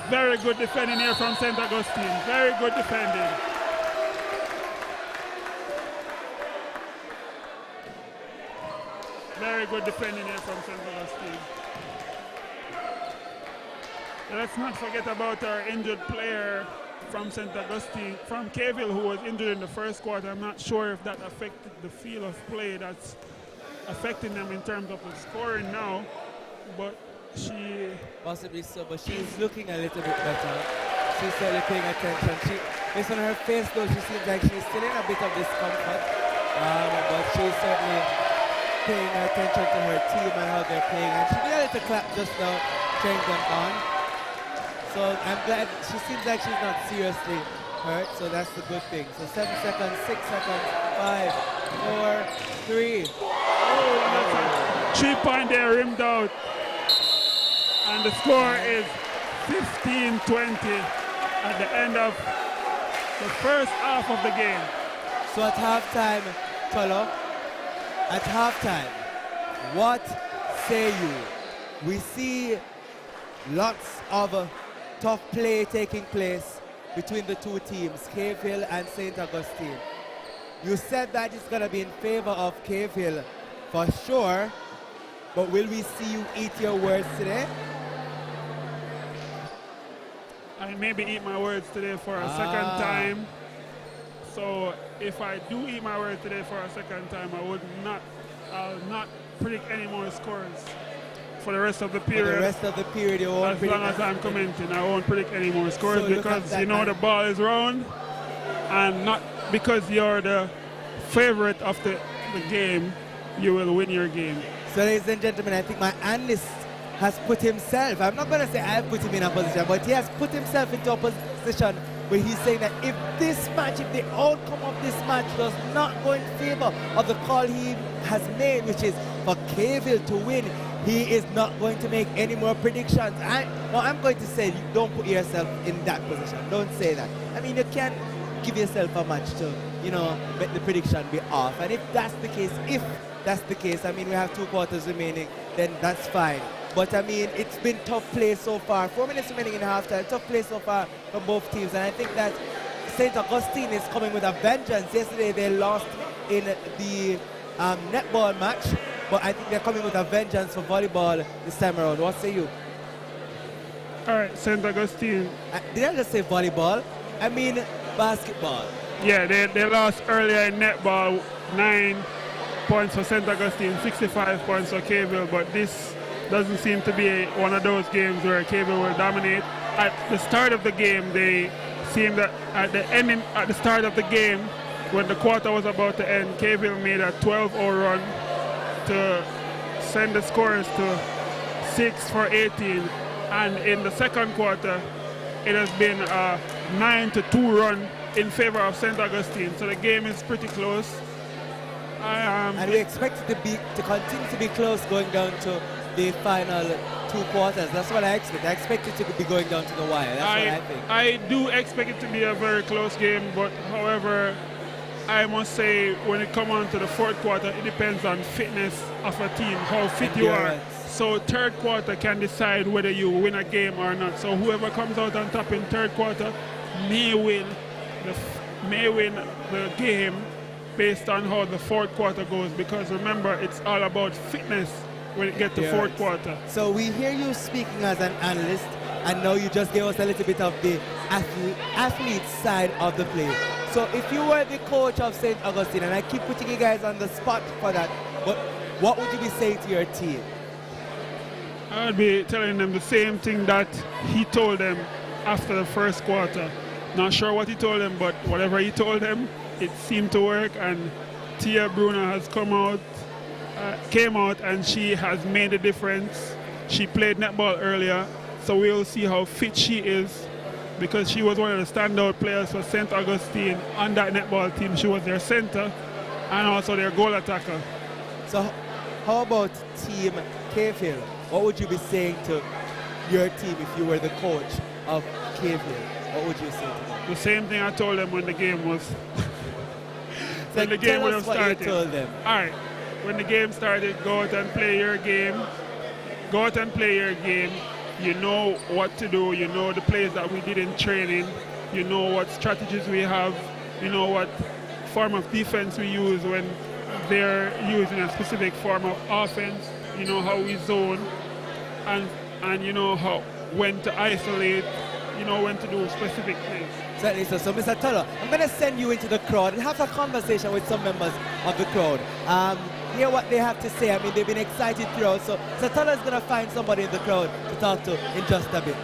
very good defending here from St. Augustine. Very good defending. Very good defending here from St. Augustine. Let's not forget about our injured player from St. Augustine, from Cavell, who was injured in the first quarter. I'm not sure if that affected the feel of play that's affecting them in terms of the scoring now, but she... Possibly so, but she's looking a little bit better. She's certainly paying attention. Based on her face though, she seems like she's still in a bit of discomfort, but she's certainly paying attention to her team and how they're playing. And she did a little clap just now, cheering them on. So I'm glad, she seems like she's not seriously hurt, so that's the good thing. So 7 seconds, 6 seconds, 5, 4, 3. Oh, that's a 3-point there, rimmed out. And the score is 15-20 at the end of the first half of the game. So at halftime, Tolo, at halftime, what say you? We see lots of tough play taking place between the two teams, Cave Hill and St. Augustine. You said that it's going to be in favor of Cave Hill for sure, but will we see you eat your words today? I maybe eat my words today for a second time. So if I do eat my words today for a second time, I'll not predict any more scores for the rest of the period. For the rest of the period, you won't as long as I'm commenting, I won't predict any more scores, so because you know the ball is round, and not because you're the favorite of the game, you will win your game. So ladies and gentlemen, I think my analyst has put himself, I'm not going to say I've put him in a position, but he has put himself into a position where he's saying that if this match, if the outcome of this match does not go in favor of the call he has made, which is for Cave Hill to win, he is not going to make any more predictions. I'm going to say, don't put yourself in that position. Don't say that. I mean, you can't give yourself a match to, make the prediction be off. And if that's the case, I mean, we have 2 quarters remaining, then that's fine. But I mean, it's been tough play so far. 4 minutes remaining in halftime, tough play so far from both teams. And I think that St. Augustine is coming with a vengeance. Yesterday they lost in the netball match, but I think they're coming with a vengeance for volleyball this time around. What say you? All right, St. Augustine. Did I just say volleyball? I mean basketball. Yeah, they lost earlier in netball, 9 points for St. Augustine, 65 points for Cable, but this doesn't seem to be one of those games where Cable will dominate. At the start of the game, they seemed that at the start of the game, when the quarter was about to end, Cable made a 12-0 run to send the scores to 6 for 18. And in the second quarter, it has been a 9-2 run in favor of St. Augustine. So the game is pretty close. And we expect it to continue to be close going down to the final 2 quarters. That's what I expect. I expect it to be going down to the wire. That's what I think. I do expect it to be a very close game, but however, I must say when it comes on to the fourth quarter, it depends on fitness of a team, how fit you are. So third quarter can decide whether you win a game or not. So whoever comes out on top in third quarter may win the game based on how the fourth quarter goes, because remember, it's all about fitness when it gets to fourth quarter. So we hear you speaking as an analyst, and now you just gave us a little bit of the athlete side of the play. So if you were the coach of St. Augustine, and I keep putting you guys on the spot for that, but what would you be saying to your team? I would be telling them the same thing that he told them after the first quarter. Not sure what he told them, but whatever he told them, it seemed to work, and Tia Bruna has came out and she has made a difference. She played netball earlier, so we'll see how fit she is, because she was one of the standout players for St. Augustine on that netball team. She was their center and also their goal attacker. So how about Team Cave Hill? What would you be saying to your team if you were the coach of Cave Hill? What would you say to them? The same thing I told them when the game was when the game was started. You told them. All right, when the game started, go out and play your game. Go out and play your game. You know what to do. You know the plays that we did in training. You know what strategies we have. You know what form of defense we use when they're using a specific form of offense. You know how we zone, and you know when to isolate. You know when to do specific things. Certainly, so Mr. Tuller, I'm going to send you into the crowd and have a conversation with some members of the crowd. Hear what they have to say. I mean, they've been excited throughout. So Mr. Tuller is going to find somebody in the crowd to talk to in just a bit.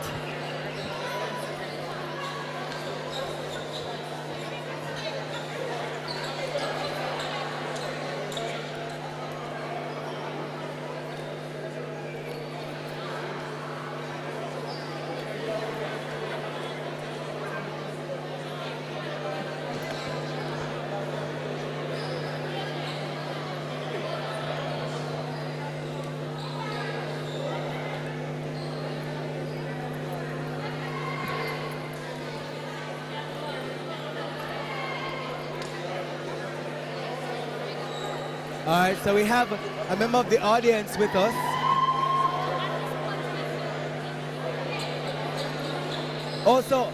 All right, so we have a member of the audience with us. Also,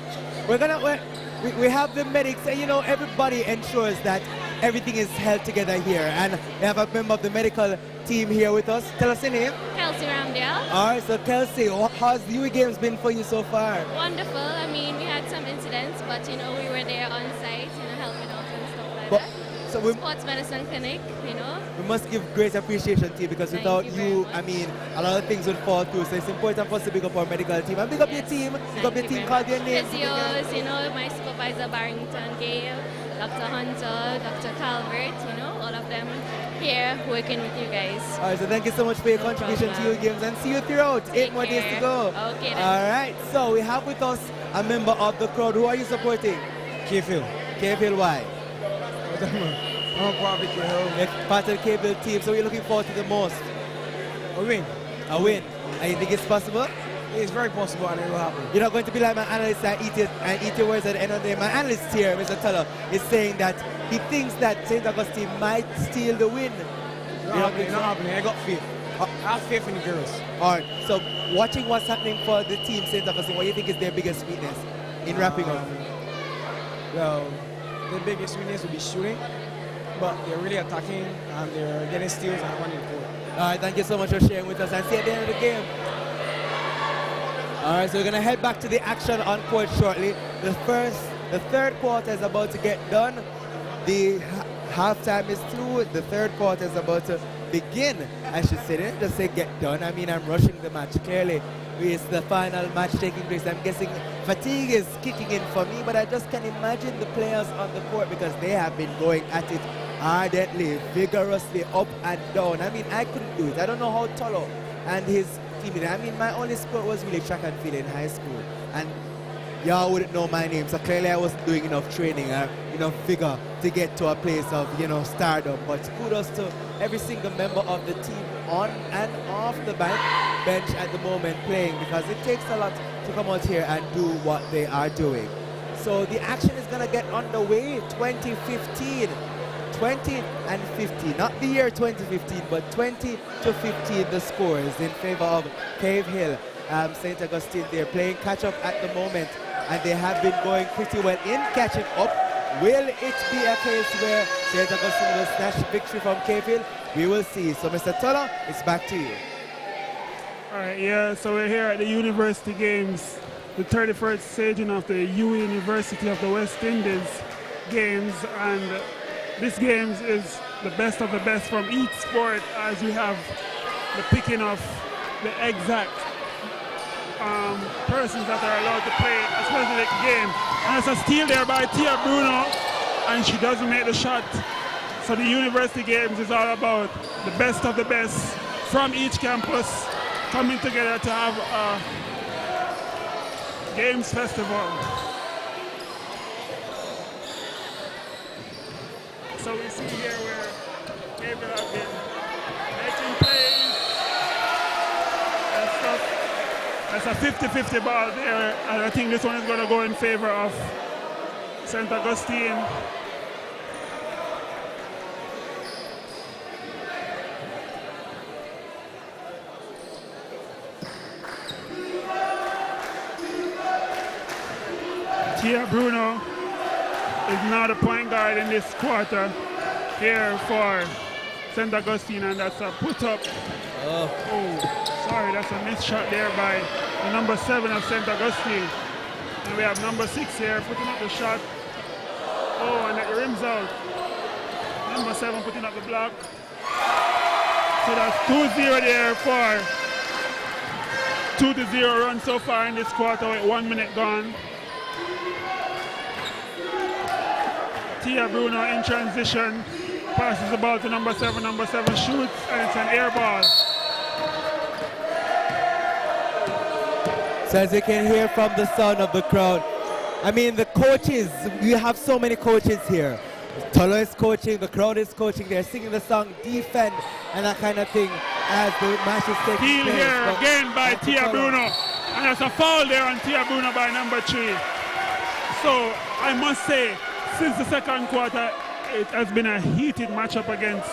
we have the medics, and you know, everybody ensures that everything is held together here. And we have a member of the medical team here with us. Tell us your name. Kelsey Ramdale. All right, so Kelsey, how's the UWI Games been for you so far? Wonderful. I mean, we had some incidents, but you know, we were there on site, you know, helping out and stuff like that. So we, Sports medicine clinic, you know. We must give great appreciation to you, because without you, I mean, a lot of things would fall through. So it's important for us to big up our medical team. And big up your team. Big up your team, call their names. Physios, you know, my supervisor Barrington Gale, Dr. Hunter, Dr. Calvert, you know, all of them here working with you guys. All right, so thank you so much for your contribution to UWI Games, and see you throughout. Take 8 more days to go. Okay, then. All right, so we have with us a member of the crowd. Who are you supporting? Cave Hill. Cave Hill, why? I'm probably Cave Hill. You're part of the Cave Hill team, so we're looking forward to the most. A win. A win. And you think it's possible? It's very possible, and it will happen. You're not going to be like my analyst and eat your words at the end of the day. My analyst here, Mr. Tuller, is saying that he thinks that St. Augustine might steal the win. Not happening. I got faith. I have faith in the girls. All right, so watching what's happening for the team, St. Augustine, what do you think is their biggest weakness in wrapping up? Well, the biggest weakness will be shooting, but they're really attacking, and they're getting steals and running forward. All right, thank you so much for sharing with us, and see you at the end of the game. All right, so we're gonna head back to the action on court shortly. The third quarter is about to get done. The halftime is through. The third quarter is about to begin. I should say, didn't just say get done. I mean, I'm rushing the match. Clearly, it's the final match taking place. I'm guessing fatigue is kicking in for me, but I just can imagine the players on the court, because they have been going at it ardently, vigorously, up and down. I mean, I couldn't do it. I don't know how Tolo and his team did it. I mean, my only sport was really track and field in high school, and y'all wouldn't know my name, so clearly I wasn't doing enough training or enough vigor to get to a place of, you know, stardom. But kudos to every single member of the team on and off the bench at the moment playing, because it takes a lot to come out here and do what they are doing. So the action is going to get underway. 2015, 20 and 15, not the year 2015, but 20 to 15 the scores in favor of Cave Hill. St. Augustine, they're playing catch up at the moment and they have been going pretty well in catching up. Will it be a case where St. Augustine will snatch victory from Capehill? We will see. So, Mr. Tuller, it's back to you. All right, yeah, so we're here at the University Games, the 31st staging of the University of the West Indies Games, and this Games is the best of the best from each sport, as we have the picking of the exact persons that are allowed to play a specific game. And it's a steal there by Tia Bruno, and she doesn't make the shot. So the University Games is all about the best of the best from each campus coming together to have a Games Festival. So we see here where Gabriel has been making plays and stuff. That's a 50-50 ball there, and I think this one is going to go in favor of St. Augustine. Tia Bruno is now the point guard in this quarter here for St. Augustine, and that's a put up. Oh, sorry, that's a missed shot there by the number 7 of St. Augustine. And we have number 6 here putting up the shot. Oh, and it rims out. Number 7 putting up the block. So that's 2-0 there for 2-0 run so far in this quarter with 1 minute gone. Tia Bruno in transition, passes the ball to number 7 shoots, and it's an air ball. So as you can hear from the sound of the crowd, I mean the coaches, we have so many coaches here. Tolo is coaching, the crowd is coaching, they're singing the song Defend and that kind of thing as the match is taking place. Steal here again by Tia Bruno, and there's a foul there on Tia Bruno by number 3. So I must say, since the second quarter, it has been a heated matchup against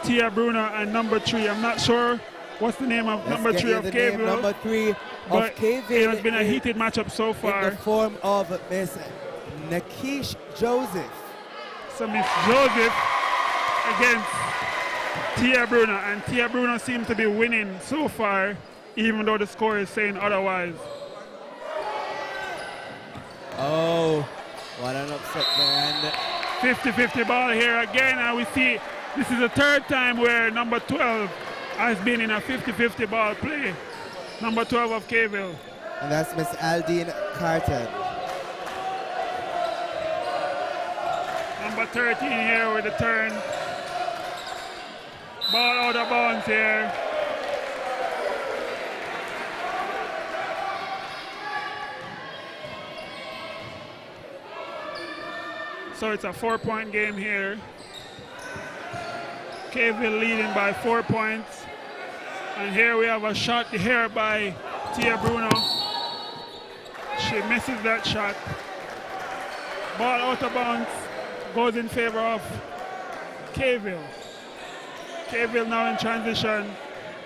Tia Bruno and number 3. I'm not sure what's the name of number 3 of Capehill. Number 3 of Capehill. It has been a heated matchup so far. In the form of Miss Nakish Joseph. So Miss Joseph against Tia Bruno, and Tia Bruno seems to be winning so far, even though the score is saying otherwise. Oh. What an upset there. 50-50 ball here again, and we see this is the third time where number 12 has been in a 50-50 ball play. Number 12 of Capehill. And that's Miss Aldine Carton. Number 13 here with the turn. Ball out of bounds here. So it's a 4-point game here. Capehill leading by 4 points. And here we have a shot here by Tia Bruno. She misses that shot. Ball out of bounds, goes in favor of Capehill. Capehill now in transition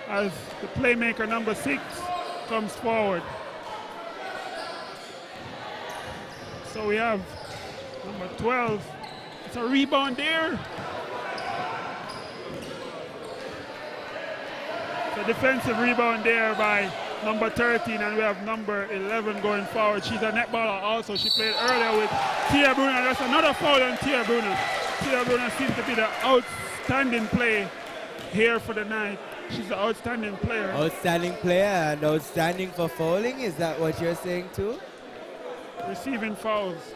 as the playmaker number 6 comes forward. So we have number 12, it's a rebound there. It's a defensive rebound there by number 13, and we have number 11 going forward. She's a netballer also. She played earlier with Tia Bruno. That's another foul on Tia Bruno. Tia Bruno seems to be the outstanding play here for the night. She's an outstanding player. Outstanding player and outstanding for fouling. Is that what you're saying too? Receiving fouls.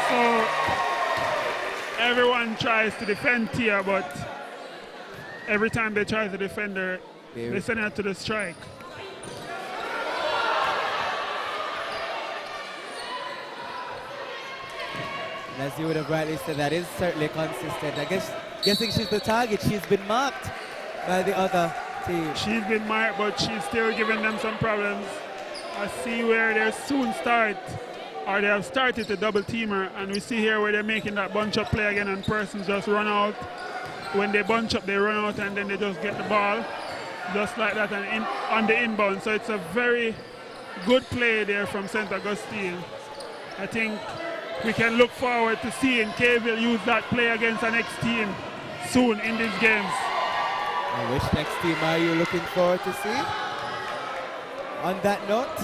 So everyone tries to defend Tia, but every time they try to defend her, they send her to the strike. And as you would have rightly said, that is certainly consistent. I guess, guessing she's the target. She's been marked by the other team. She's been marked, but she's still giving them some problems. I see where they soon start, or they have started to double team her, and we see here where they're making that bunch up play again, and persons just run out. When they bunch up, they run out, and then they just get the ball. just like that, and on the inbound. So it's a very good play there from St. Augustine. I think we can look forward to seeing Caveville use that play against the next team soon in these games. And which next team are you looking forward to see? On that note,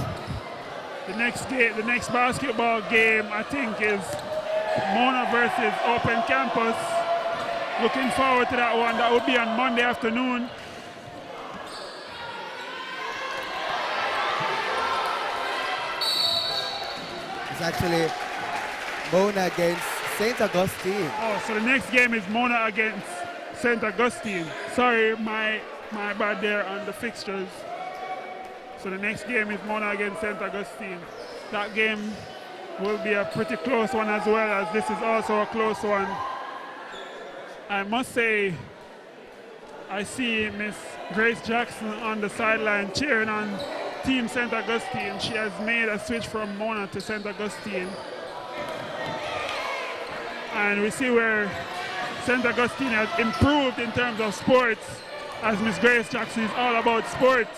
The next basketball game, I think, is Mona versus Open Campus. Looking forward to that one. That would be on Monday afternoon. it's actually Mona against St. Augustine. Oh, so the next game is Mona against St. Augustine. Sorry, my bad there on the fixtures. So the next game is Mona against St. Augustine. That game will be a pretty close one as well, as this is also a close one. I must say, I see Miss Grace Jackson on the sideline cheering on Team St. Augustine. She has made a switch from Mona to St. Augustine. And we see where St. Augustine has improved in terms of sports, as Miss Grace Jackson is all about sports.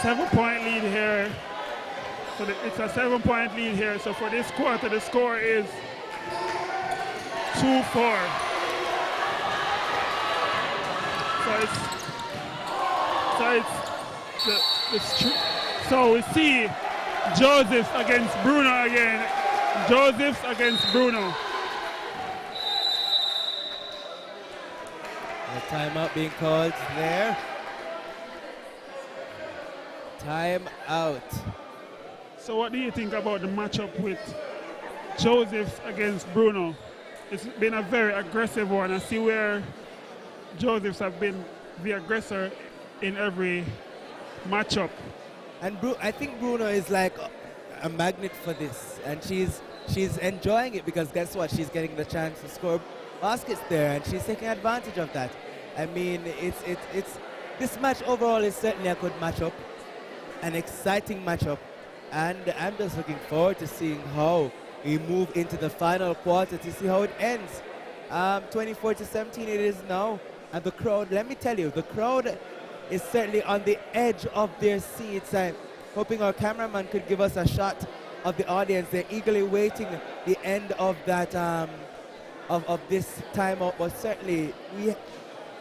Seven-point lead here. So it's a 7-point lead here. So for this quarter, the score is 2-4. So we see Josephs against Bruno again. Josephs against Bruno. A timeout being called there. Time out. So what do you think about the matchup with Josephs against Bruno? It's been a very aggressive one. I see where Josephs have been the aggressor in every matchup. And I think Bruno is like a magnet for this, and she's enjoying it, because guess what? She's getting the chance to score baskets there, and she's taking advantage of that. I mean, it's this match overall is certainly a good matchup, an exciting matchup, and I'm just looking forward to seeing how we move into the final quarter to see how it ends. 24-17 it is now, and the crowd, let me tell you, the crowd is certainly on the edge of their seats. I'm hoping our cameraman could give us a shot of the audience. They're eagerly waiting the end of that of this timeout, but certainly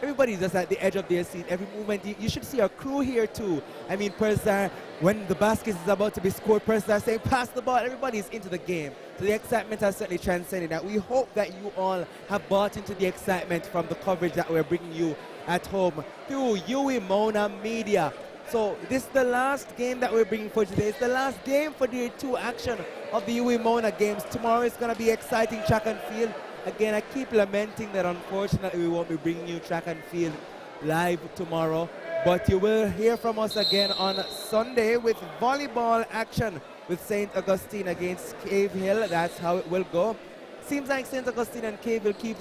everybody's just at the edge of their seat. Every movement, you should see our crew here too. I mean, Persar, when the basket is about to be scored, Persar saying, pass the ball, everybody's into the game. So the excitement has certainly transcended that. We hope that you all have bought into the excitement from the coverage that we're bringing you at home through UWI MonaMedia. So this is the last game that we're bringing for today. It's the last game for the 2 action of the UWI Mona Games. Tomorrow is going to be exciting track and field. Again, I keep lamenting that unfortunately we won't be bringing you track and field live tomorrow, but you will hear from us again on Sunday with volleyball action with St. Augustine against Cave Hill. That's how it will go. Seems like St. Augustine and Cave Hill keep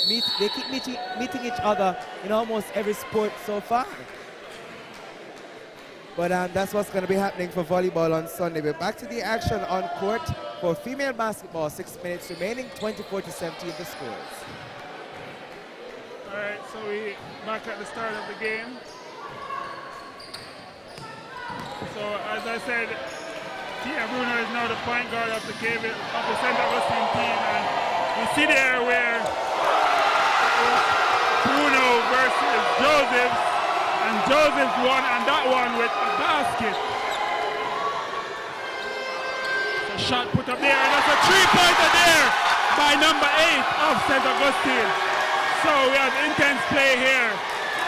meeting each other in almost every sport so far. But that's what's going to be happening for volleyball on Sunday. We're back to the action on court for female basketball. 6 minutes remaining, 24-17 the scores. All right, so we back at the start of the game. So as I said, Tia Bruno is now the point guard of the St. Augustine team, and we see there where Bruno versus Josephs, and Josephs won on that one with a basket. A shot put up there, and that's a 3-pointer there by number 8 of St. Augustine. So we have intense play here.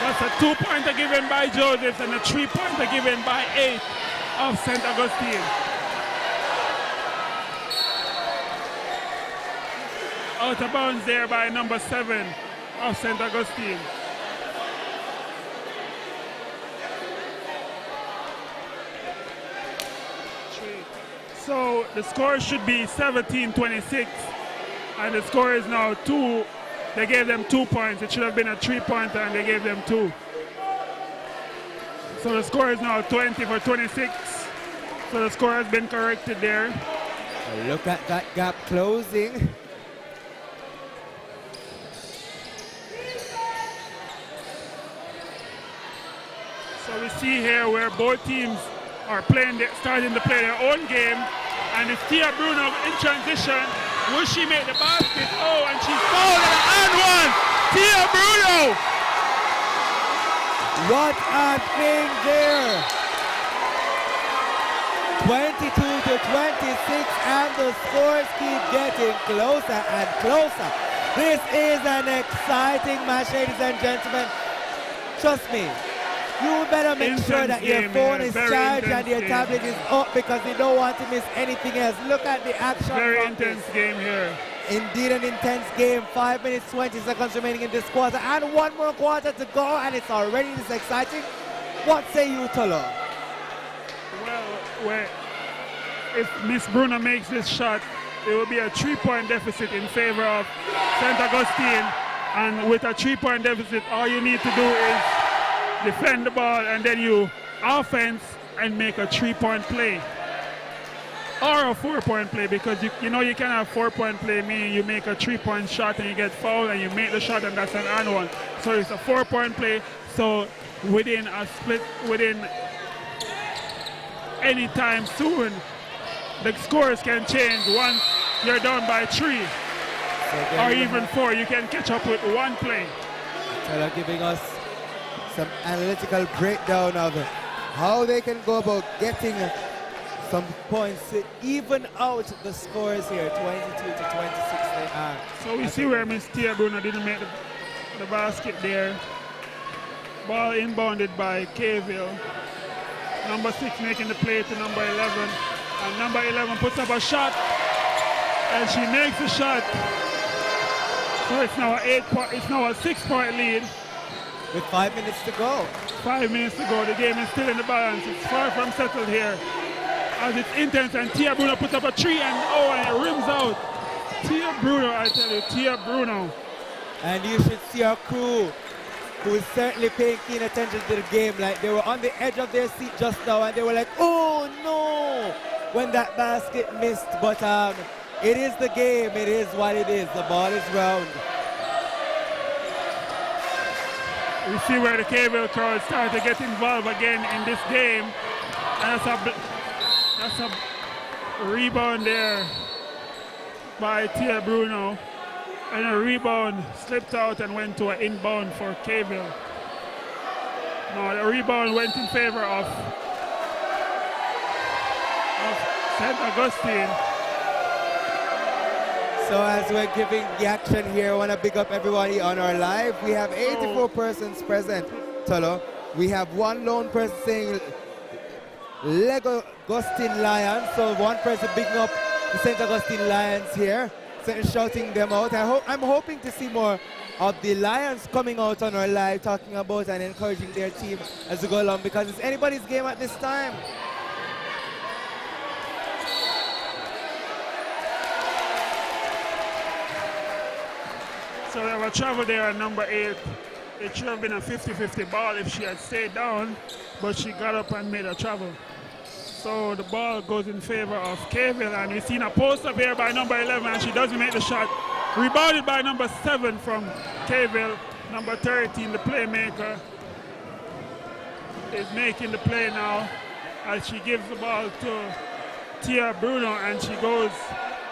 That's a 2-pointer given by Josephs and a 3-pointer given by 8 of St. Augustine. Out of bounds there by number 7 of St. Augustine. So the score should be 17-26, and the score is now 2. They gave them 2 points. It should have been a 3-pointer, and they gave them 2. So the score is now 20 for 26 So the score has been corrected there. Look at that gap closing. So we see here where both teams are starting to play their own game. And it's Tia Bruno in transition. Will she make the basket? Oh, and she's fouled and one. Tia Bruno! What a thing there! 22 to 26, and the scores keep getting closer and closer. This is an exciting match, ladies and gentlemen. Trust me, you better make sure that your phone is charged and your tablet is up, because you don't want to miss anything else. Look at the action. Very intense game here. Indeed an intense game. 5 minutes, 20 seconds remaining in this quarter, and one more quarter to go, and it's already this exciting. What say you, Tolo? Well, if Miss Bruno makes this shot, it will be a 3-point deficit in favor of St. Augustine. And with a 3-point deficit, all you need to do is defend the ball, and then you offense and make a 3-point play. Or a 4-point play, because you know you can have 4-point play, meaning you make a 3-point shot and you get fouled and you make the shot and that's an and one. So it's a 4-point play. So within a split, within any time soon, the scores can change. Once you're down by 3 or even 4, you can catch up with one play. So they're giving us some analytical breakdown of how they can go about getting some points to even out the scores here. 22 to 26 they are. So we see where Miss Tia Bruno didn't make the basket there. Ball inbounded by Caville. Number 6 making the play to number 11. And number 11 puts up a shot. And she makes the shot. So it's now a 6-point lead. With 5 minutes to go. 5 minutes to go. The game is still in the balance. It's far from settled here. As it's intense, and Tia Bruno puts up a 3, and it rims out. Tia Bruno, I tell you, Tia Bruno. And you should see our crew, who is certainly paying keen attention to the game. Like, they were on the edge of their seat just now, and they were like, oh no, when that basket missed. But it is the game. It is what it is. The ball is round. We see where the Caville crowd started to get involved again in this game. And that's a rebound there by Tia Bruno. And a rebound slipped out and went to an inbound for Caville. No, the rebound went in favor of St. Augustine. So as we're giving the action here, I want to big up everybody on our live. We have 84 persons present, Tolo. We have one lone person saying Lego Augustine Lions. So one person bigging up the St. Augustine Lions here, shouting them out. I'm hoping to see more of the Lions coming out on our live, talking about and encouraging their team as we go along, because it's anybody's game at this time. So we have a travel there at number 8. It should have been a 50-50 ball if she had stayed down, but she got up and made a travel. So the ball goes in favor of Caville, and we've seen a post up here by number 11, and she doesn't make the shot. Rebounded by number 7 from Caville. Number 13, the playmaker, is making the play now as she gives the ball to Tia Bruno, and she goes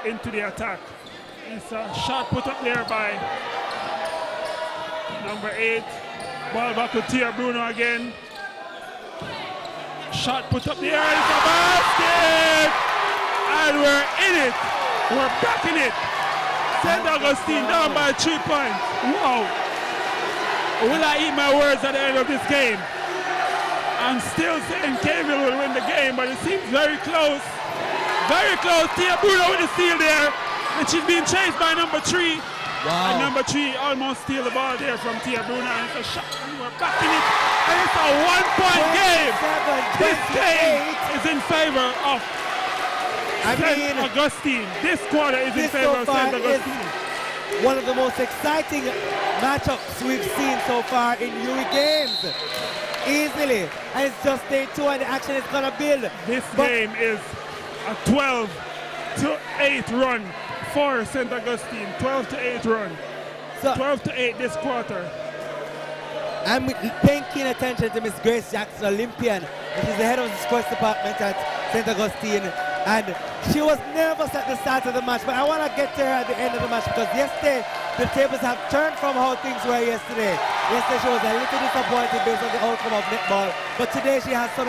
into the attack. It's a shot put up there by number 8. Ball back to Tia Bruno again. Shot put up there, and it's a basket! And we're in it. We're back in it. St. Augustine down by 3 points. Wow. Will I eat my words at the end of this game? I'm still saying Caville will win the game, but it seems very close. Very close. Tia Bruno with the steal there. And she's being chased by number 3. Wow. And number 3 almost steal the ball there from Tia Bruno. And it's a shot. And we're back in it. And it's a 1-point game. This game is in favor of St. Augustine. This quarter is in favor of St. Augustine. One of the most exciting matchups we've seen so far in UWI Games. easily. And it's just day 2 and the action is going to build. This game is a 12-8 run for St. Augustine. 12-8 run. So 12-8 this quarter. I'm paying keen attention to Miss Grace Jackson, Olympian. She's the head of the sports department at St. Augustine. And she was nervous at the start of the match, but I want to get to her at the end of the match because yesterday the tables have turned from how things were yesterday. Yesterday she was a little disappointed based on the outcome of netball, but today she has some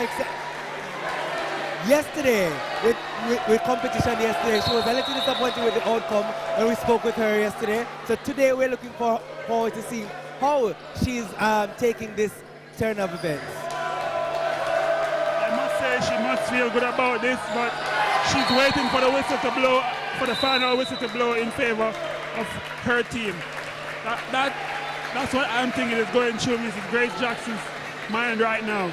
yesterday with competition yesterday she was a little disappointed with the outcome when we spoke with her yesterday. So today we're looking forward to see how she's taking this turn of events. I must say she must feel good about this, but she's waiting for the whistle to blow, for the final whistle to blow in favor of her team. That's what I'm thinking is going through Mrs. Grace Jackson's mind right now.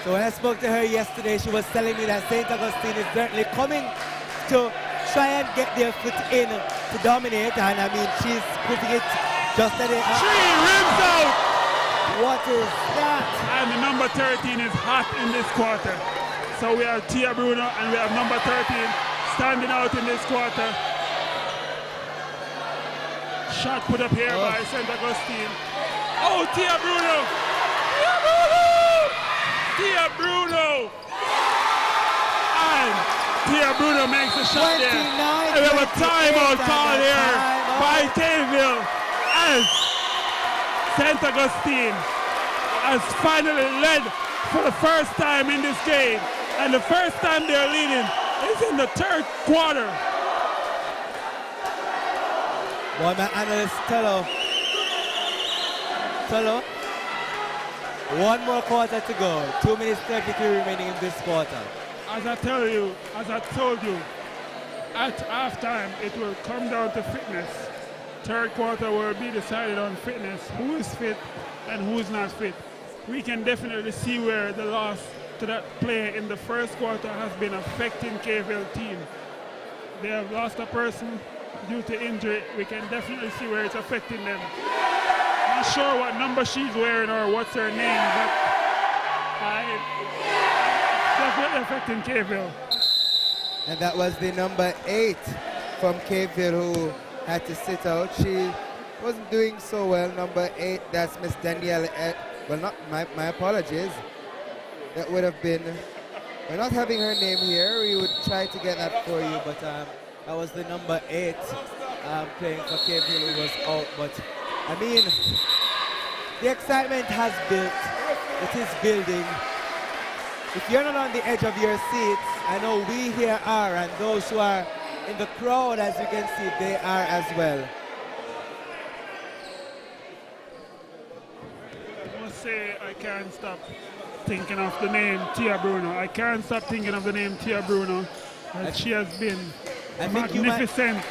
So when I spoke to her yesterday, she was telling me that St. Augustine is certainly coming to try and get their foot in to dominate, and I mean she's putting it just at it. She rims out! What is that? And the number 13 is hot in this quarter. So we have Tia Bruno and we have number 13 standing out in this quarter. Shot put up here by St. Augustine. Oh, Tia Bruno! Tia Bruno! Tia Bruno! And Tia Bruno makes a shot there. And we have a timeout call here by Tayville as St. Augustine has finally led for the first time in this game. And the first time they're leading is in the third quarter. Boy, my analyst, Tello, one more quarter to go. 2 minutes 33 remaining in this quarter. As I told you, at halftime it will come down to fitness. Third quarter will be decided on fitness, who is fit and who is not fit. We can definitely see where the loss to that player in the first quarter has been affecting KVL team. They have lost a person due to injury. We can definitely see where it's affecting them. Not sure what number she's wearing or what's her name, but it's definitely affecting KVL. And that was the number 8 from Capeville who had to sit out. She wasn't doing so well. Number 8, that's Miss Danielle. Well, not my apologies. That would have been, we're not having her name here. We would try to get that for you, but that was the number 8 playing for Capeville who was out. But I mean, the excitement has built. It is building. If you're not on the edge of your seats, I know we here are, and those who are in the crowd, as you can see, they are as well. I must say, I can't stop thinking of the name Tia Bruno. I can't stop thinking of the name Tia Bruno. And she has been magnificent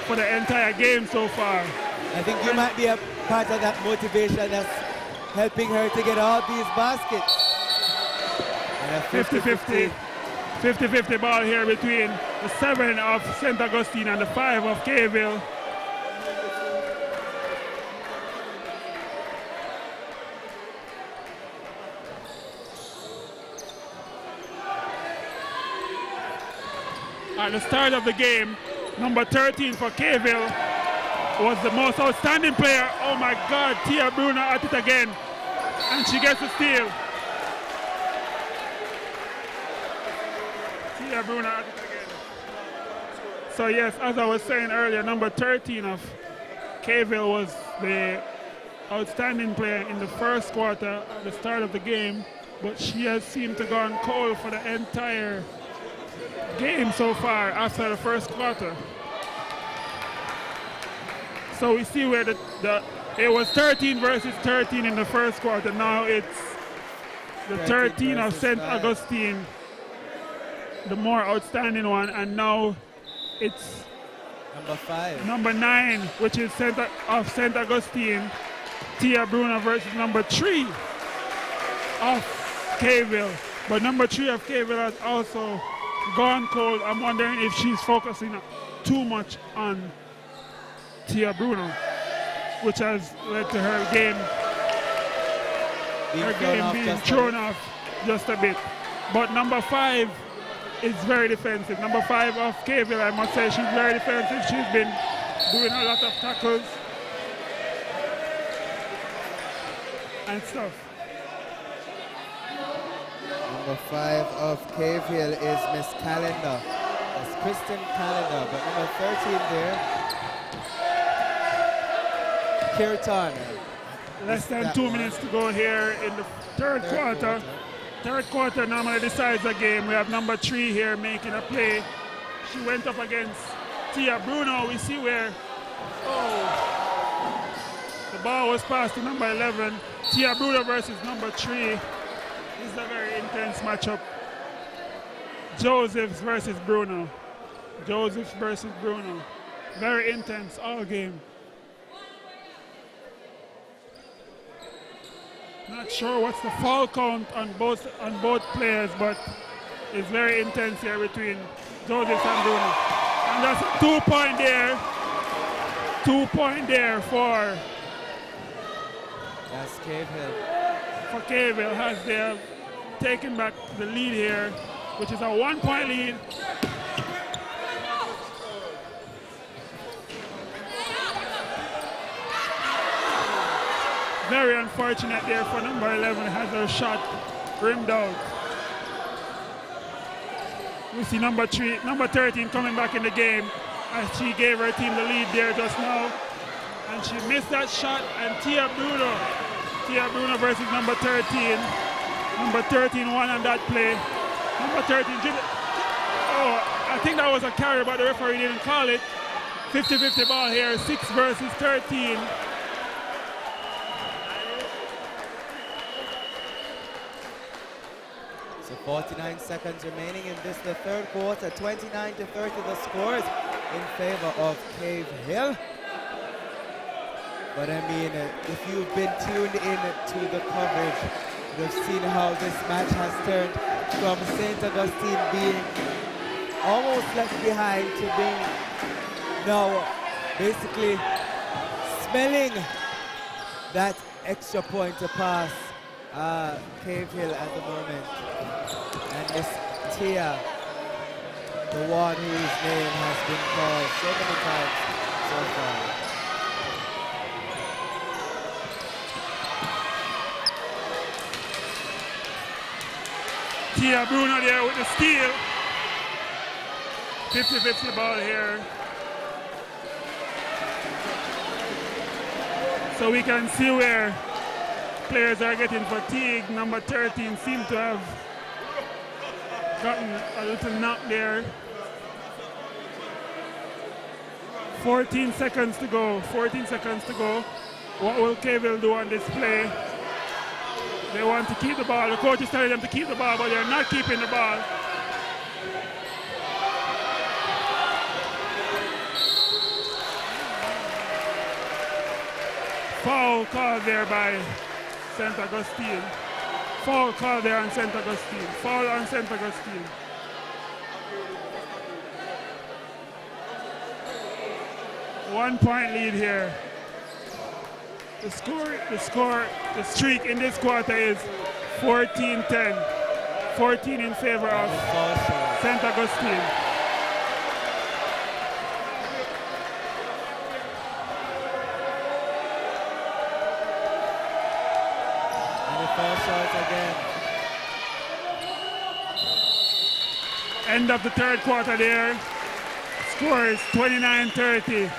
for the entire game so far. I think you might be a part of that motivation that's helping her to get all these baskets. 50-50 ball here between the 7 of St. Augustine and the 5 of Capeville. At the start of the game, number 13 for Capeville was the most outstanding player. Oh my God, Tia Bruno at it again. And she gets a steal. Tia Bruno at it again. So yes, as I was saying earlier, number 13 of Capeville was the outstanding player in the first quarter at the start of the game, but she has seemed to gone cold for the entire game so far after the first quarter. So we see where it was 13 versus 13 in the first quarter. Now it's the 13 of St. Augustine, the more outstanding one, and now it's number 5. Number 9, which is of St. Augustine, Tia Bruno versus number 3 of Capeville. But number 3 of Capeville has also gone cold. I'm wondering if she's focusing too much on Tia Bruno, which has led to her game her game being thrown off just a bit. But number 5 is very defensive. Number 5 of Caville, I must say, she's very defensive. She's been doing a lot of tackles and stuff. Number 5 of Cave Hill is Miss Calendar. It's Kristen Calendar, but number 13 there, Kirtan. Less than 2 minutes to go here in the third quarter. Third quarter normally decides the game. We have number 3 here making a play. She went up against Tia Bruno. We see where, the ball was passed to number 11. Tia Bruno versus number 3. This is a very intense matchup. Josephs versus Bruno. Josephs versus Bruno. Very intense all game. Not sure what's the foul count on both players, but it's very intense here between Josephs and Bruno. And that's a 2-point there. 2-point there for. That's Cave Hill. For Cave Hill, as they have taken back the lead here, which is a 1-point lead. Very unfortunate there for number 11, has her shot rimmed out. We see number 13 coming back in the game as she gave her team the lead there just now. And she missed that shot, and Tia Bruno versus number 13. Number 13 won on that play. Number 13 I think that was a carry, but the referee didn't call it. 50-50 ball here, 6 versus 13. So 49 seconds remaining in this, the third quarter. 29-30 the scores in favor of Cave Hill. But I mean, if you've been tuned in to the coverage, you've seen how this match has turned from St. Augustine being almost left behind to being now basically smelling that extra point to pass Cave Hill at the moment. And Miss Tia, the one whose name has been called so many times so far. Tia Bruno there with the steal. 50-50 ball here. So we can see where players are getting fatigued. Number 13 seemed to have gotten a little knock there. 14 seconds to go. 14 seconds to go. What will Caville do on this play? They want to keep the ball. The coach is telling them to keep the ball, but they're not keeping the ball. Foul called there by St. Augustine. Foul called there on St. Augustine. Foul on St. Augustine. One-point lead here. The streak in this quarter is 14-10. 14 in favor of St. Augustine. Foul shot again. End of the third quarter there. Score is 29-30.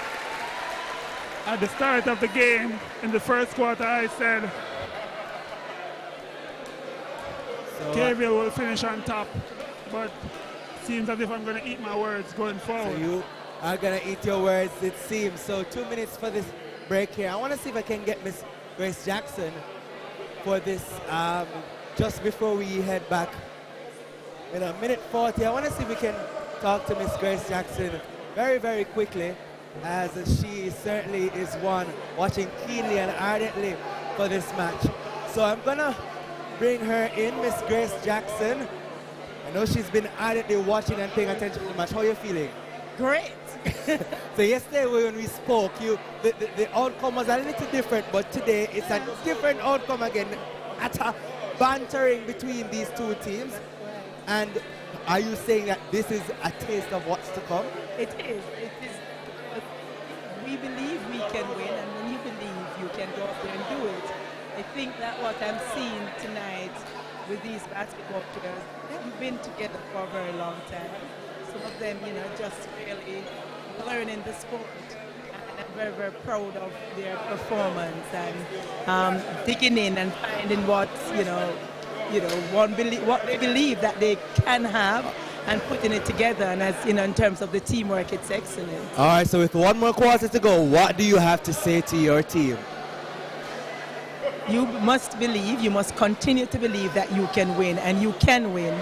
At the start of the game, in the first quarter, I said Caville will finish on top, but seems as if I'm going to eat my words going forward. So you are going to eat your words, it seems. So 2 minutes for this break here. I want to see if I can get Miss Grace Jackson for this just before we head back. In a minute 40, I want to see if we can talk to Miss Grace Jackson very, very quickly, as she certainly is one watching keenly and ardently for this match. So I'm gonna bring her in, Miss Grace Jackson. I know she's been ardently watching and paying attention to the match. How are you feeling? Great. So yesterday when we spoke, the outcome was a little different, but today it's a different outcome again. atta bantering between these two teams. And are you saying that this is a taste of what's to come? It is. It is. We believe we can win, and when you believe, you can go out there and do it. I think that what I'm seeing tonight with these basketball players, they've been together for a very long time. Some of them, you know, just really learning the sport. And I'm very, very proud of their performance and digging in and finding what, what they believe that they can have and putting it together. And as, in terms of the teamwork, it's excellent. All right, so with one more quarter to go, what do you have to say to your team? You must believe, you must continue to believe that you can win, and you can win.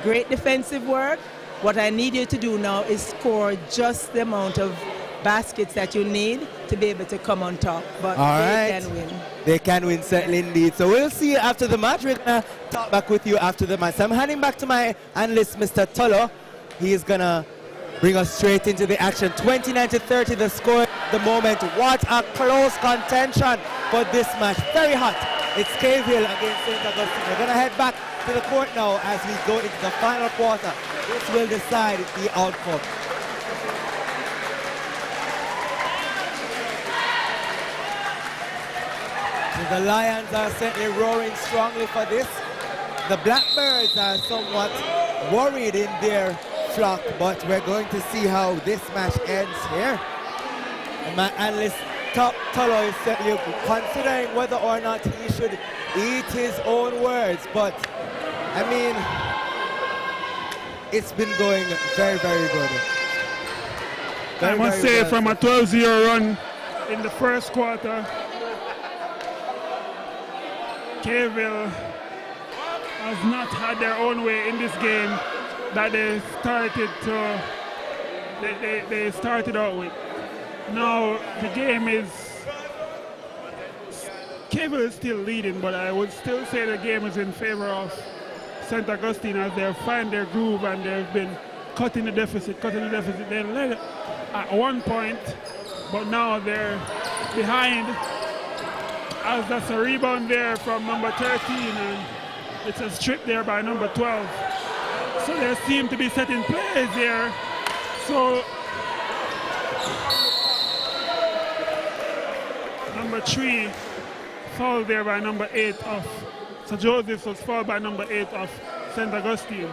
Great defensive work. What I need you to do now is score just the amount of baskets that you need to be able to come on top. But they can win. They can win, certainly indeed. So we'll see you after the match. We're going to talk back with you after the match. So I'm handing back to my analyst, Mr. Tolo. He is going to bring us straight into the action. 29-30 the score at the moment. What a close contention for this match. Very hot. It's Cave Hill against St. Augustine. We're going to head back to the court now as we go into the final quarter. This will decide the outcome. So the Lions are certainly roaring strongly for this. The Blackbirds are somewhat worried in their flock, but we're going to see how this match ends here. And my analyst Tolo is certainly considering whether or not he should eat his own words, but I mean, it's been going very, very good. I must say, from a 12-0 run in the first quarter, Caveville has not had their own way in this game that they started out with. Now the game is, Caveville is still leading, but I would still say the game is in favor of St. Augustine as they find their groove and they've been cutting the deficit. They led at one point, but now they're behind as that's a rebound there from number 13 and it's a strip there by number 12. So they seem to be setting plays there. So number 3 fouled there by number 8 of St. Joseph's was fouled by number 8 of St. Augustine.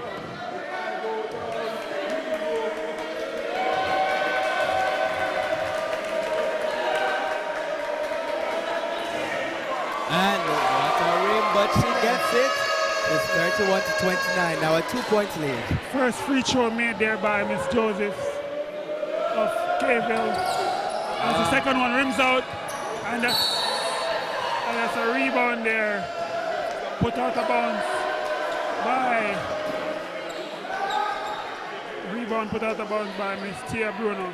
And what a rim, but she gets it. It's 31-29, now a 2-point lead. First free throw made there by Miss Josephs of Caveville. As the second one rims out, and that's a rebound there. Put out of bounds by Miss Tia Bruno.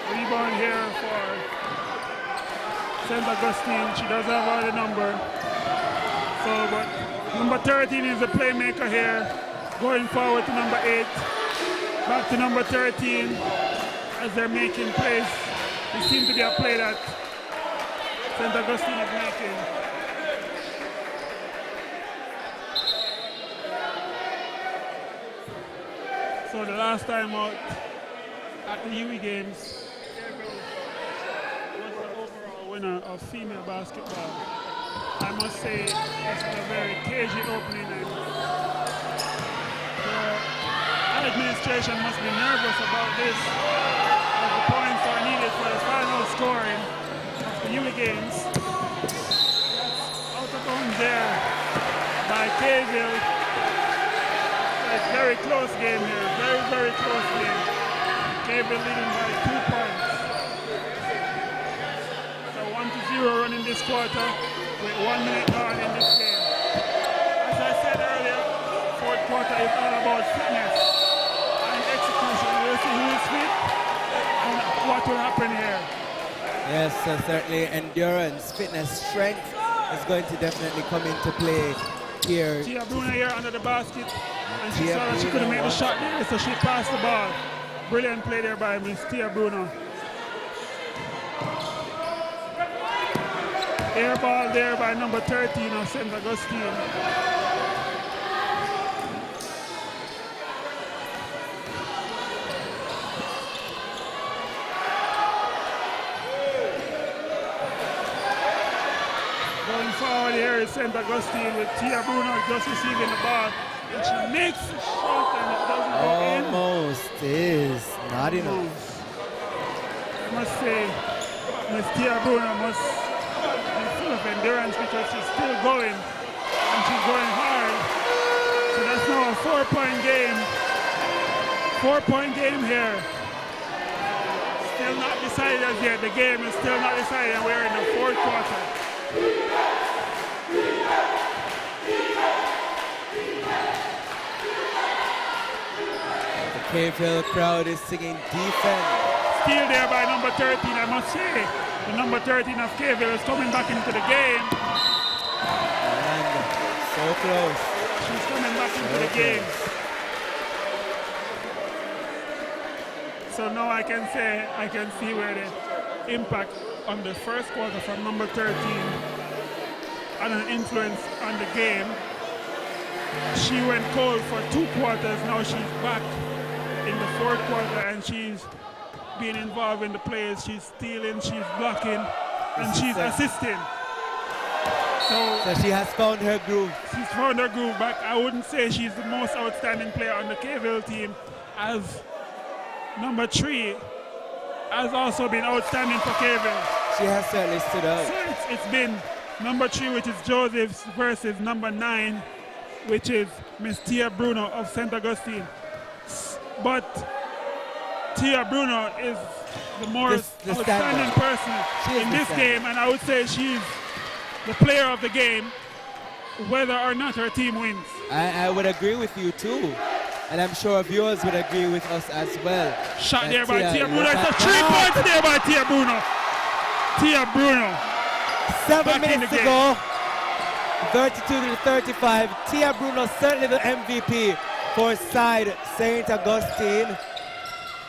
Rebound here for St. Augustine. She does have all the number. So, but number 13 is the playmaker here. Going forward to number 8. Back to number 13 as they're making plays. It seems to be a play that St. Augustine is making. So the last time out at the UWI Games was the overall winner of female basketball. I must say this is a very cagey opening and the administration must be nervous about this as the points are needed for the final scoring of the UWI Games. Out of bounds there by Caveville. It's a very close game here, very, very close game. Caveville leading by 2 points. So 1-0 run in this quarter with 1 minute gone in this game. As I said earlier, fourth quarter is all about fitness and execution. We'll see who is fit and what will happen here. Yes, certainly endurance, fitness, strength is going to definitely come into play here. Tia Bruno here under the basket, and she saw that she couldn't make the shot there, so she passed the ball. Brilliant play there by Miss Tia Bruno. Air ball there by number 13 of St. Augustine. Going forward here is St. Augustine with Tia Bruno just receiving the ball. And she makes a shot and it doesn't go in. Almost is not enough. I must say, Miss Tia Bruno must be full of endurance because she's still going and she's going hard. So that's now a 4-point game. 4-point game here. Still not decided as yet. The game is still not decided and we're in the fourth quarter. Cave Hill crowd is singing defense. Steal there by number 13, I must say. The number 13 of Cave Hill is coming back into the game. And so close. She's coming back into the game. So now I can see where the impact on the first quarter from number 13 had an influence on the game. She went cold for 2 quarters, now she's back in the fourth quarter and she's being involved in the plays. She's stealing, she's blocking, and she's assisting. So she has found her groove. She's found her groove back. I wouldn't say she's the most outstanding player on the KVL team, as number 3 has also been outstanding for KVL. She has certainly stood out. So it's been number 3, which is Joseph's, versus number 9, which is Miss Tia Bruno of St. Augustine. But Tia Bruno is the more outstanding person in this game, and I would say she's the player of the game, whether or not her team wins. I would agree with you too, and I'm sure viewers would agree with us as well. Shot there by Tia Bruno. It's a 3-point there by Tia Bruno. Tia Bruno. 7 minutes to go. 32-35. Tia Bruno certainly the MVP for side St. Augustine.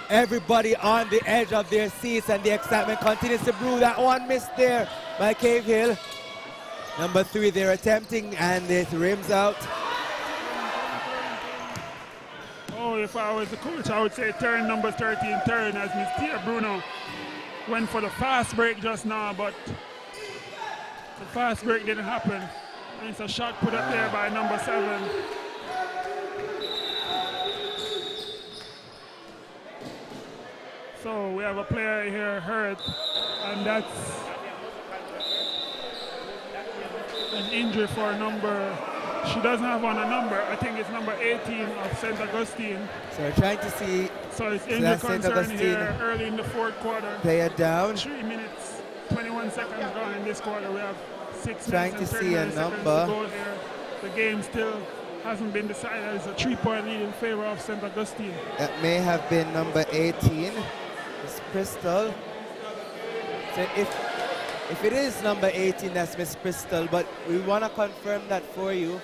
Everybody on the edge of their seats and the excitement continues to brew. That one missed there by Cave Hill. Number 3 they're attempting and it rims out. Oh, if I was the coach, I would say turn number 13, turn, as Miss Tia Bruno went for the fast break just now, but the fast break didn't happen. And it's a shot put up there by number 7. So we have a player here hurt, and that's an injury for number, she doesn't have on a number, I think it's number 18 of St. Augustine. So we're trying to see. So it's injury concern here early in the fourth quarter. Player down. 3 minutes, 21 seconds gone in this quarter. We have 6 trying minutes to and see a 39 seconds number. to go here. The game still hasn't been decided. It's a 3-point lead in favor of St. Augustine. That may have been number 18. Miss Crystal. So if it is number 18, that's Miss Crystal, but we want to confirm that for you.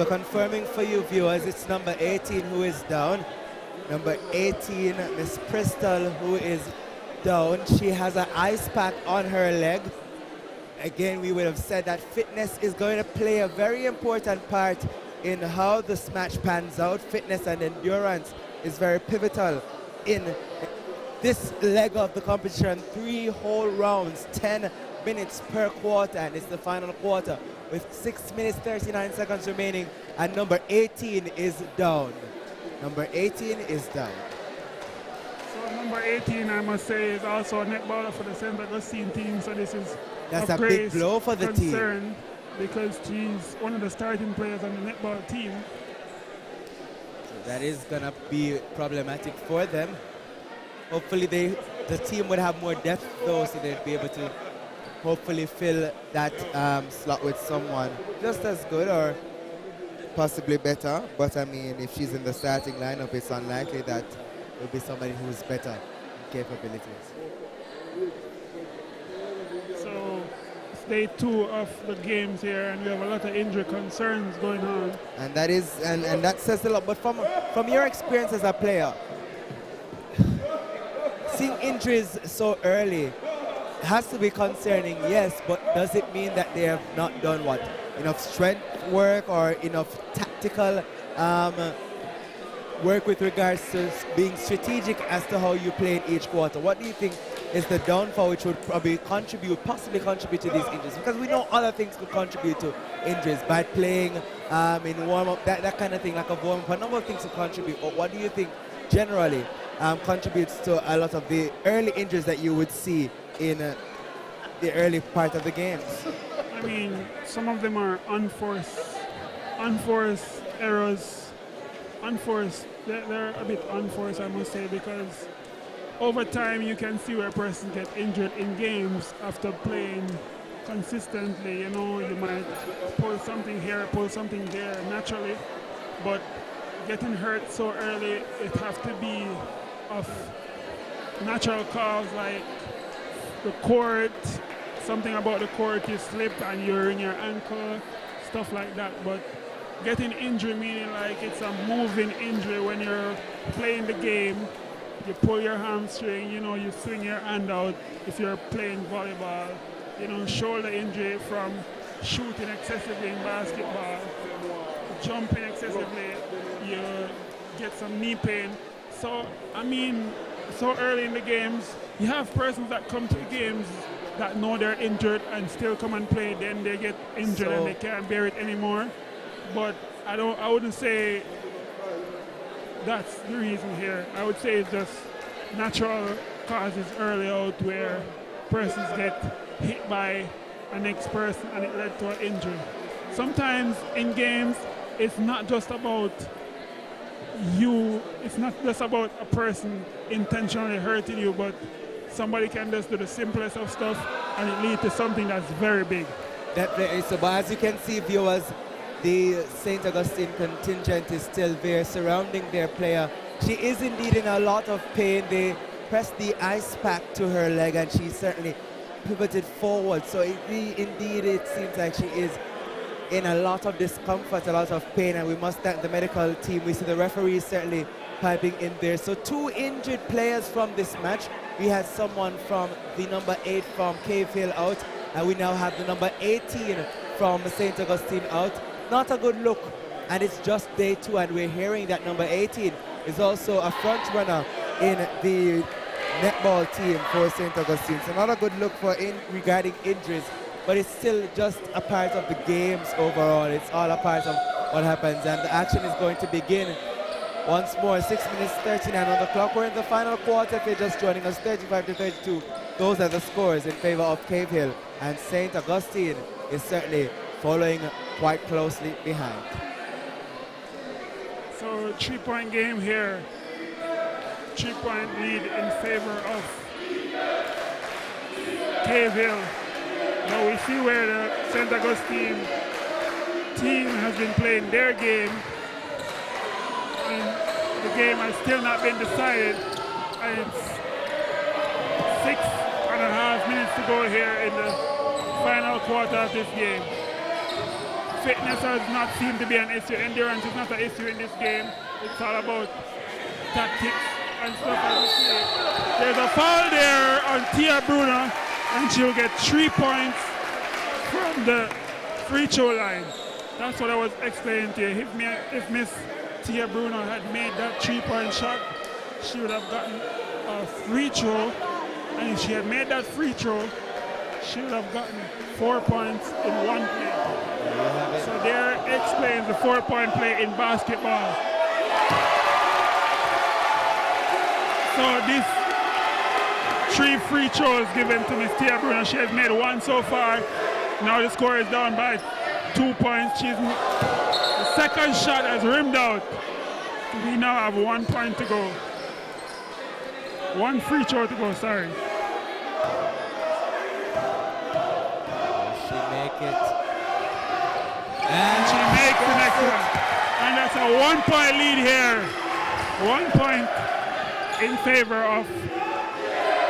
So confirming for you viewers, it's number 18 who is down. Number 18, Miss Bristol, who is down. She has an ice pack on her leg. Again, we would have said that fitness is going to play a very important part in how this match pans out. Fitness and endurance is very pivotal in this leg of the competition. 3 whole rounds, 10 minutes per quarter, and it's the final quarter with 6 minutes 39 seconds remaining, and number 18 is down. Number 18 is down. So number 18, I must say, is also a netballer for the St. Augustine team, so this is That's of a big great blow for the team. concern because she's one of the starting players on the netball team. So that is going to be problematic for them. Hopefully the team would have more depth though, so they'd be able to hopefully fill that slot with someone just as good or possibly better. But I mean, if she's in the starting lineup, it's unlikely that it will be somebody who's better in capabilities. So it's day 2 of the games here, and we have a lot of injury concerns going on. And that is, and that says a lot. But from your experience as a player, seeing injuries so early has to be concerning, yes, but does it mean that they have not done what? Enough strength work or enough tactical work with regards to being strategic as to how you play in each quarter? What do you think is the downfall which would probably possibly contribute to these injuries? Because we know other things could contribute to injuries, by playing in warm-up, that kind of thing, like a warm-up, a number of things could contribute. But what do you think generally contributes to a lot of the early injuries that you would see in the early part of the games? I mean, some of them are unforced errors, they're a bit unforced, I must say, because over time you can see where a person gets injured in games after playing consistently. You know, you might pull something here, pull something there naturally, but getting hurt so early, it has to be of natural cause, like the court, something about the court, you slip and you're in your ankle, stuff like that. But getting injury, meaning like it's a moving injury when you're playing the game, you pull your hamstring, you know, you swing your hand out if you're playing volleyball, you know, shoulder injury from shooting excessively in basketball, jumping excessively, you get some knee pain. So, I mean, so early in the games, you have persons that come to the games that know they're injured and still come and play, then they get injured and they can't bear it anymore. But I wouldn't say that's the reason here. I would say it's just natural causes early out where persons get hit by a next person and it led to an injury. Sometimes in games, it's not just about it's not just about a person intentionally hurting you, but somebody can just do the simplest of stuff and it leads to something that's very big. Definitely. So, but as you can see, viewers, the St. Augustine contingent is still there surrounding their player. She is indeed in a lot of pain. They pressed the ice pack to her leg and she certainly pivoted forward. So indeed it seems like she is in a lot of discomfort, a lot of pain, and we must thank the medical team. We see the referees certainly piping in there. So 2 injured players from this match. We had someone from the number 8 from Cave Hill out, and we now have the number 18 from St. Augustine out. Not a good look, and it's just day 2, and we're hearing that number 18 is also a front runner in the netball team for St. Augustine. So not a good look for regarding injuries, but it's still just a part of the games overall. It's all a part of what happens, and the action is going to begin once more. 6 minutes 39 on the clock. We're in the final quarter. If you're just joining us, 35-32. Those are the scores in favor of Cave Hill, and St. Augustine is certainly following quite closely behind. So 3-point game here. 3-point lead in favor of Cave Hill. Now we see where the St. Augustine team has been playing their game, and the game has still not been decided, and it's 6.5 minutes to go here in the final quarter of this game. Fitness has not seemed to be an issue. Endurance is not an issue in this game. It's all about tactics and stuff as you see. There's a foul there on Tia Bruno, and she'll get 3 points from the free throw line. That's what I was explaining to you. If Miss Tia Bruno had made that 3-point shot, she would have gotten a free throw. And if she had made that free throw, she would have gotten 4 points in one play. So there explains the 4-point play in basketball. So this 3 free throws given to Miss Tia Bruno. She has made 1 so far. Now the score is down by 2 points. The second shot has rimmed out. We now have 1 point to go. 1 free throw to go, sorry. She make it. And she makes the next one. And that's a 1-point lead here. 1 point in favor of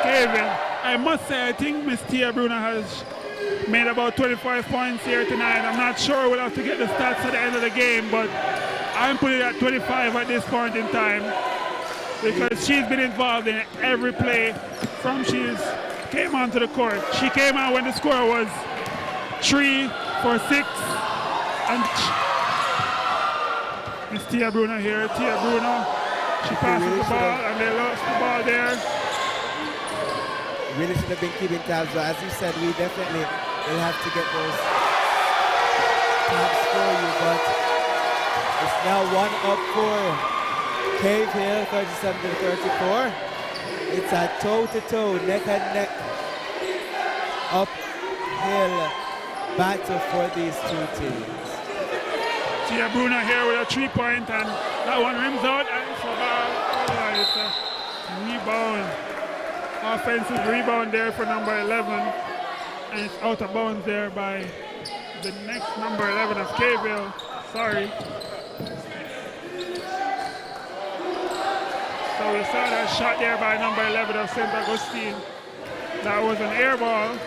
Kevin. I must say, I think Miss Tia Bruno has made about 25 points here tonight. I'm not sure we'll have to get the stats at the end of the game, but I'm putting it at 25 at this point in time because she's been involved in every play from she came onto the court. She came out when the score was 3 for 6. And Miss Tia Bruno here. Tia Bruno, she passes the ball and they lost the ball there. Really should have been keeping tabs, but as you said, we definitely will have to get those tabs for you. But it's now 1 up for Cave Hill, 37-34. It's a toe-to-toe, neck-and-neck uphill battle for these two teams. Tia Bruno here with a 3-point, and that one rims out, and it's it's a rebound. Offensive rebound there for number 11, and it's out of bounds there by the next number 11 of Kville. Sorry. So we saw that shot there by number 11 of St. Augustine. That was an air ball.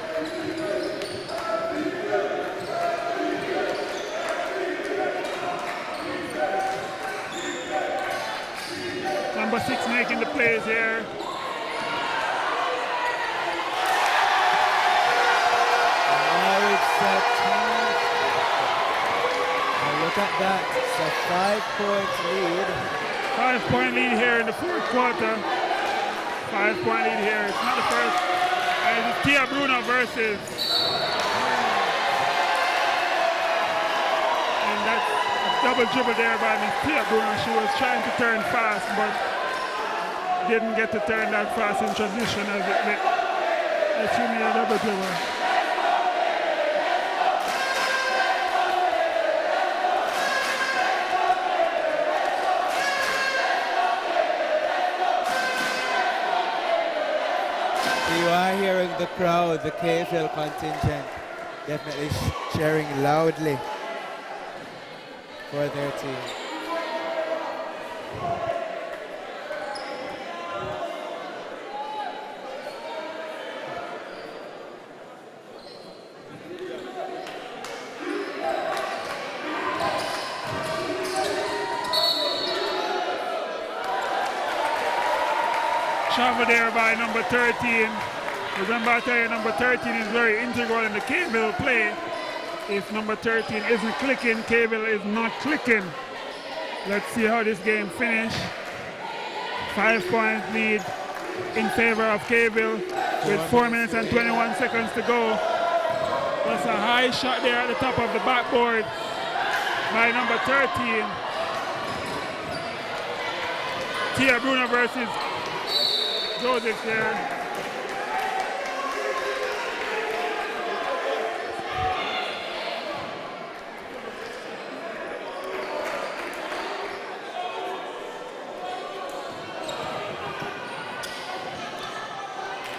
Number 6 making the plays here. Look at that, it's a 5-point lead. 5-point lead here in the fourth quarter. 5-point lead here, it's not the first. And it's Tia Bruno versus. And that's a double dribble there by Miss Tia Bruno. She was trying to turn fast, but didn't get to turn that fast in transition as it meant. That's only a double dribble. You are hearing the crowd, the KFL contingent, definitely cheering loudly for their team. Travel there by number 13. Remember, I tell you, number 13 is very integral in the Kville play. If number 13 isn't clicking, Kville is not clicking. Let's see how this game finishes. 5-point lead in favor of Kville with 4 minutes and 21 seconds to go. That's a high shot there at the top of the backboard by number 13. Tia Bruno versus Joseph there.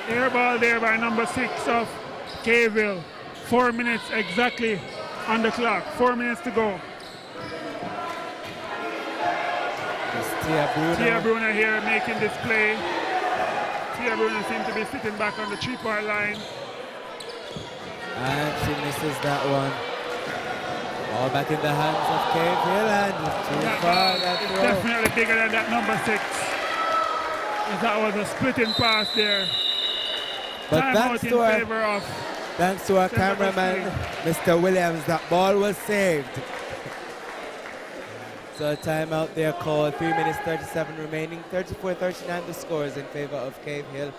Air ball there by number 6 of Kville. 4 minutes exactly on the clock. 4 minutes to go. Tia Bruno here making this play. Tia Bruno seems to be sitting back on the 3-point line. And she misses that one. All back in the hands of Cave Hill and too far that It's throw. definitely bigger than that number 6. If that was a splitting pass there. But Time thanks out to in our, favor of thanks to our St. Augustine. cameraman, Mr. Williams, that ball was saved. So a timeout there called, 3 minutes 37 remaining, 34-39 the scores in favor of Cave Hill.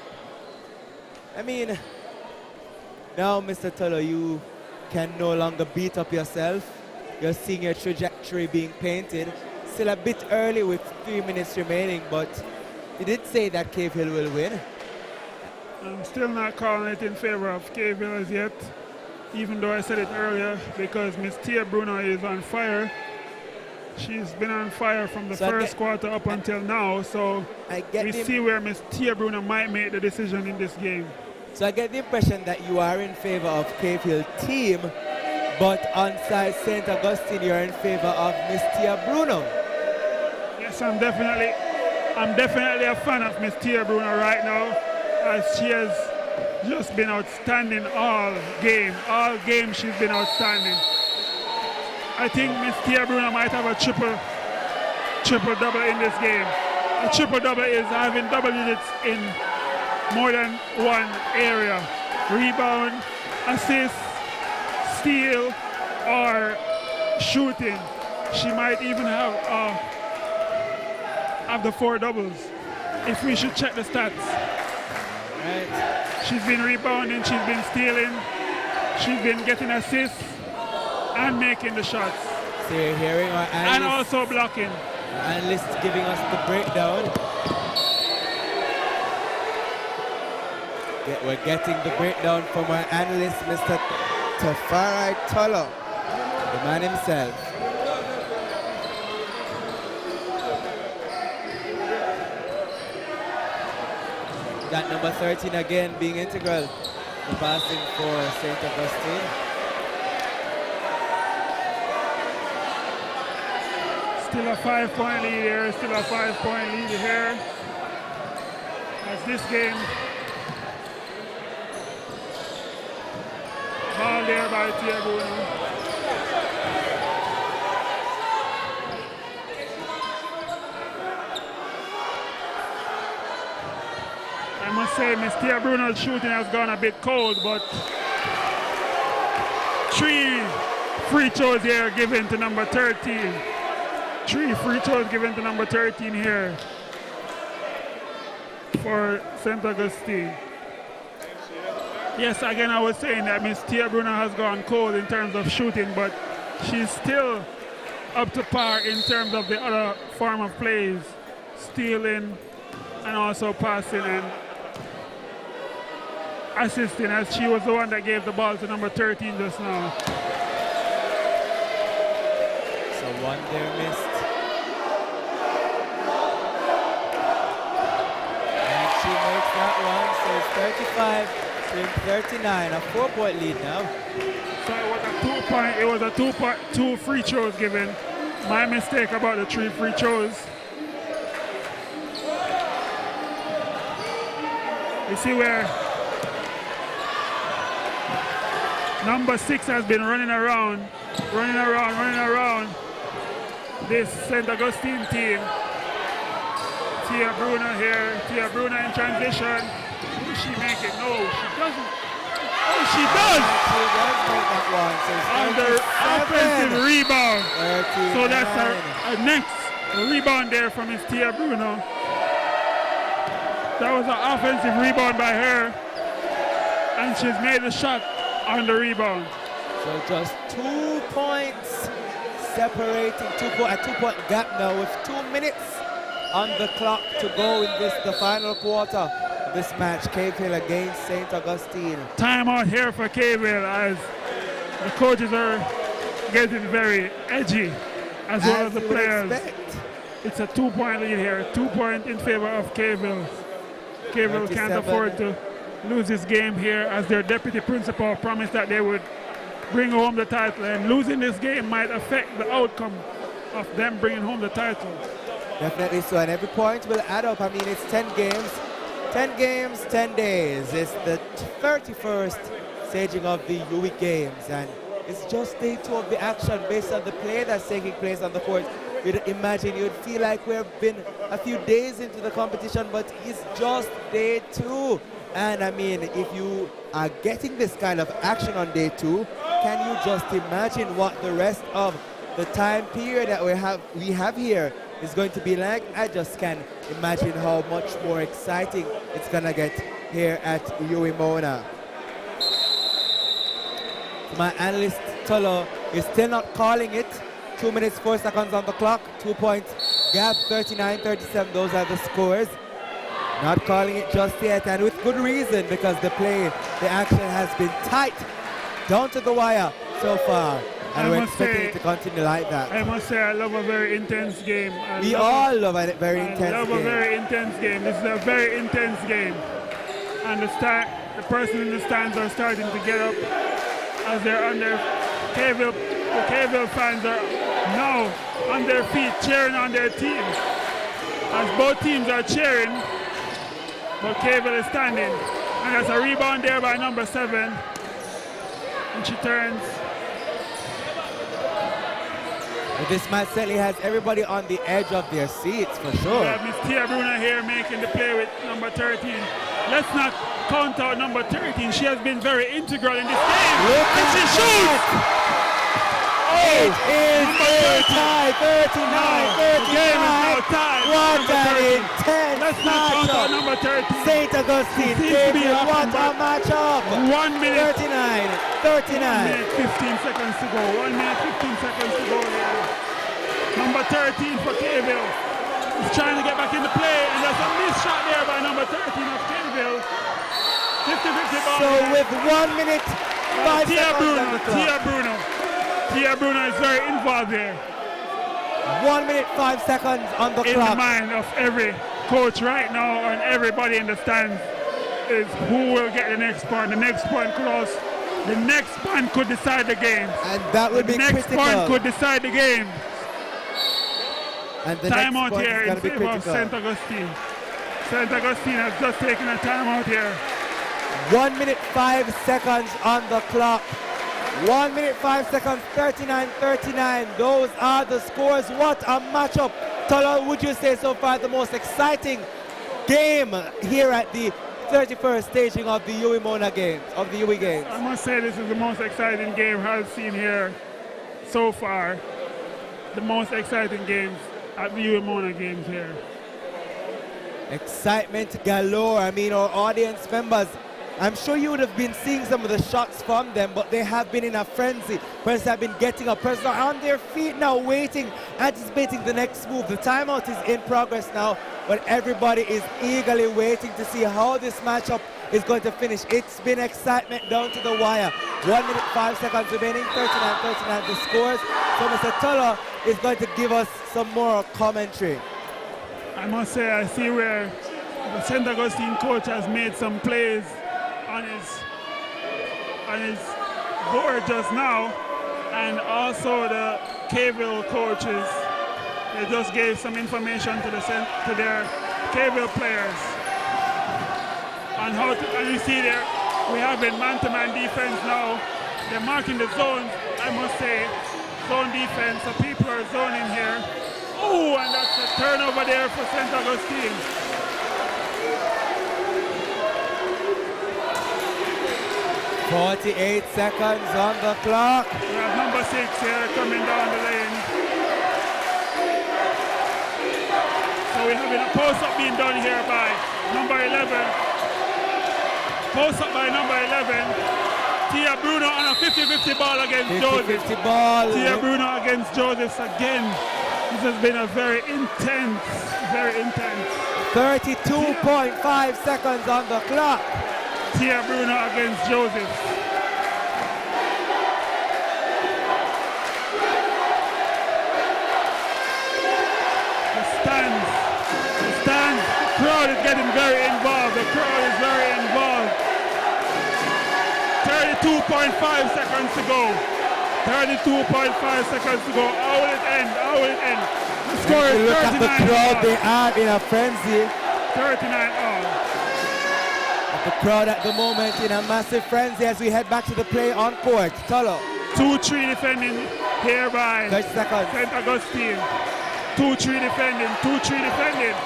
I mean, now Mr. Tullo, you can no longer beat up yourself. You're seeing your trajectory being painted. Still a bit early with 3 minutes remaining, but you did say that Cave Hill will win. I'm still not calling it in favor of Cave Hill as yet, even though I said it earlier, because Miss Tia Bruno is on fire. She's been on fire from the first quarter up until now, so we see where Miss Tia Bruno might make the decision in this game. So I get the impression that you are in favor of Cave Hill team, but on side St. Augustine you're in favor of Miss Tia Bruno. Yes, I'm definitely a fan of Miss Tia Bruno right now, as she has just been outstanding all game. All game she's been outstanding. I think Miss Tia Bruno might have a triple-double in this game. A triple-double is having double digits in more than one area. Rebound, assist, steal, or shooting. She might even have the 4 doubles. If we should check the stats. Right. She's been rebounding, she's been stealing, she's been getting assists, and making the shots. So you're hearing our analysts, and also blocking. Analysts giving us the breakdown. We're getting the breakdown from our analyst, Mr. Tafari Tullo, the man himself. That number 13 again being integral. The passing for St. Augustine. Still a 5-point lead here, still a 5-point lead here. As this game, ball there by Tia Bruno. I must say, Miss Tia Bruno's shooting has gone a bit cold, but 3 free throws here given to number 13. 3 free throws given to number 13 here for St. Augustine. Yes, again, I was saying that Miss Tia Bruno has gone cold in terms of shooting, but she's still up to par in terms of the other form of plays, stealing and also passing and assisting, as she was the one that gave the ball to number 13 just now. So one there missed. And she makes that one, so it's 35-39, a 4-point lead now. So it was a 2 free throws given. My mistake about the 3 free throws. You see where number 6 has been running around this St. Augustine team. Tia Bruno here, Tia Bruno in transition. Will she make it? No, she doesn't. Oh, she does! She does make that one, so it's On the offensive rebound. 39. So that's a next rebound there from Miss Tia Bruno. That was an offensive rebound by her, and she's made a shot on the rebound. So just 2 points separating, a 2-point gap now with 2 minutes on the clock to go in the final quarter of this match. Cave Hill against St. Augustine. Timeout here for Cave Hill as the coaches are getting very edgy as well as the players. It's a 2-point lead here, 2 point in favor of Cave Hill. Cave Hill can't afford to lose this game here, as their deputy principal promised that they would bring home the title, and losing this game might affect the outcome of them bringing home the title. Definitely so, and every point will add up. I mean, it's 10 games, 10 games, 10 days. It's the 31st staging of the UWI Games, and It's just day 2 of the action based on the play that's taking place on the court. You'd imagine, you'd feel like we've been a few days into the competition, but it's just day 2. And I mean, if you are getting this kind of action on day 2, can you just imagine what the rest of the time period that we have here is going to be like? I just can't imagine how much more exciting it's gonna get here at UWI Mona. My analyst Tolo is still not calling it. 2 minutes 4 seconds on the clock, 2-point gap, 39-37. Those are the scores. Not calling it just yet, and with good reason, because the action has been tight down to the wire so far, and we're expecting it to continue like that. I must say, I love a very intense game. We all love a very intense game. I love a very intense game. This is a very intense game, and the person in the stands are starting to get up as they're on their Kayville. The Kayville fans are now on their feet cheering on their team. As both teams are cheering, but Kayville is standing. And there's a rebound there by number 7. And she turns. But this match certainly has everybody on the edge of their seats, for sure. We have Miss Tia Bruna here making the play with number 13. Let's not count out number 13. She has been very integral in this game. And she shoots! It is tie, 39, 39. The game is now tied. What an intense Let's not count out number 13. St. Augustine, what a matchup. 1 minute. 39, 39. 1 minute, 15 seconds to go. 1 minute, 15 seconds to go there. Number 13 for Kayville. He's trying to get back into play, and there's a missed shot there by number 13 of Kayville. 50-50 ball. So with 1 minute, 5 seconds on the clock. Tia Bruna is very involved here. 1 minute, 5 seconds on the clock. In the mind of every coach right now and everybody in the stands is who will get the next point. The next point could also, the next point could decide the game. And that would be critical. The next point could decide the game. And the timeout next here in favor of St. Augustine. St. Augustine has just taken a timeout here. 1 minute, 5 seconds on the clock. 1 minute, 5 seconds, 39-39. Those are the scores. What a matchup. Tolo, would you say so far the most exciting game here at the 31st staging of the UWI Mona Games, of the UWI Games? I must say this is the most exciting game I've seen here so far. The most exciting games at the UWI Mona Games here. Excitement galore. I mean, our audience members, I'm sure you would have been seeing some of the shots from them, but they have been in a frenzy. Players have been getting up. Players are on their feet now, waiting, anticipating the next move. The timeout is in progress now, but everybody is eagerly waiting to see how this matchup is going to finish. It's been excitement down to the wire. 1 minute, 5 seconds remaining, 39-39 the scores. So Mr. Tolo is going to give us some more commentary. I must say, I see where the St. Augustine coach has made some plays on his board just now, and also the Kayville coaches, they just gave some information to their Kayville players on how to, and you see there, we have a man-to-man defense now. They're marking the zones, I must say, zone defense, so people are zoning here. Oh, and that's a turnover there for St. Augustine. 48 seconds on the clock. We have number 6 here coming down the lane. So we're having a post-up being done here by number 11. Post-up by number 11. Tia Bruno on a 50-50 ball against Joseph. 50-50 ball. Tia Bruno against Joseph again. This has been a very intense. 32.5 seconds on the clock. Tia Bruno against Joseph. The crowd is getting very involved. The crowd is very involved. 32.5 seconds to go. 32.5 seconds to go. How will it end? The score is 39. Look at the crowd, they are in a frenzy. 39 all. The crowd at the moment in a massive frenzy as we head back to the play on court. Tolo. 2-3 defending here by 30 seconds. St. Augustine. 2-3 defending, 2-3 defending.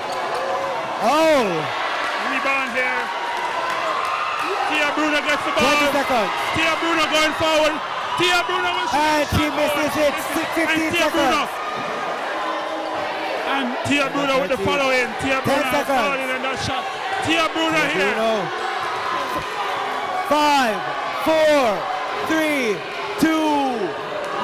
Oh! Rebound here. Tia Bruno gets the 20 ball. seconds. Tia Bruno going forward. Tia Bruno was And she misses it. 15 seconds. And Tia Bruno with the 20. following. Tia 10 Bruno has seconds. fouled in that shot. Tia Bruno here. 5, 4, 3, 2,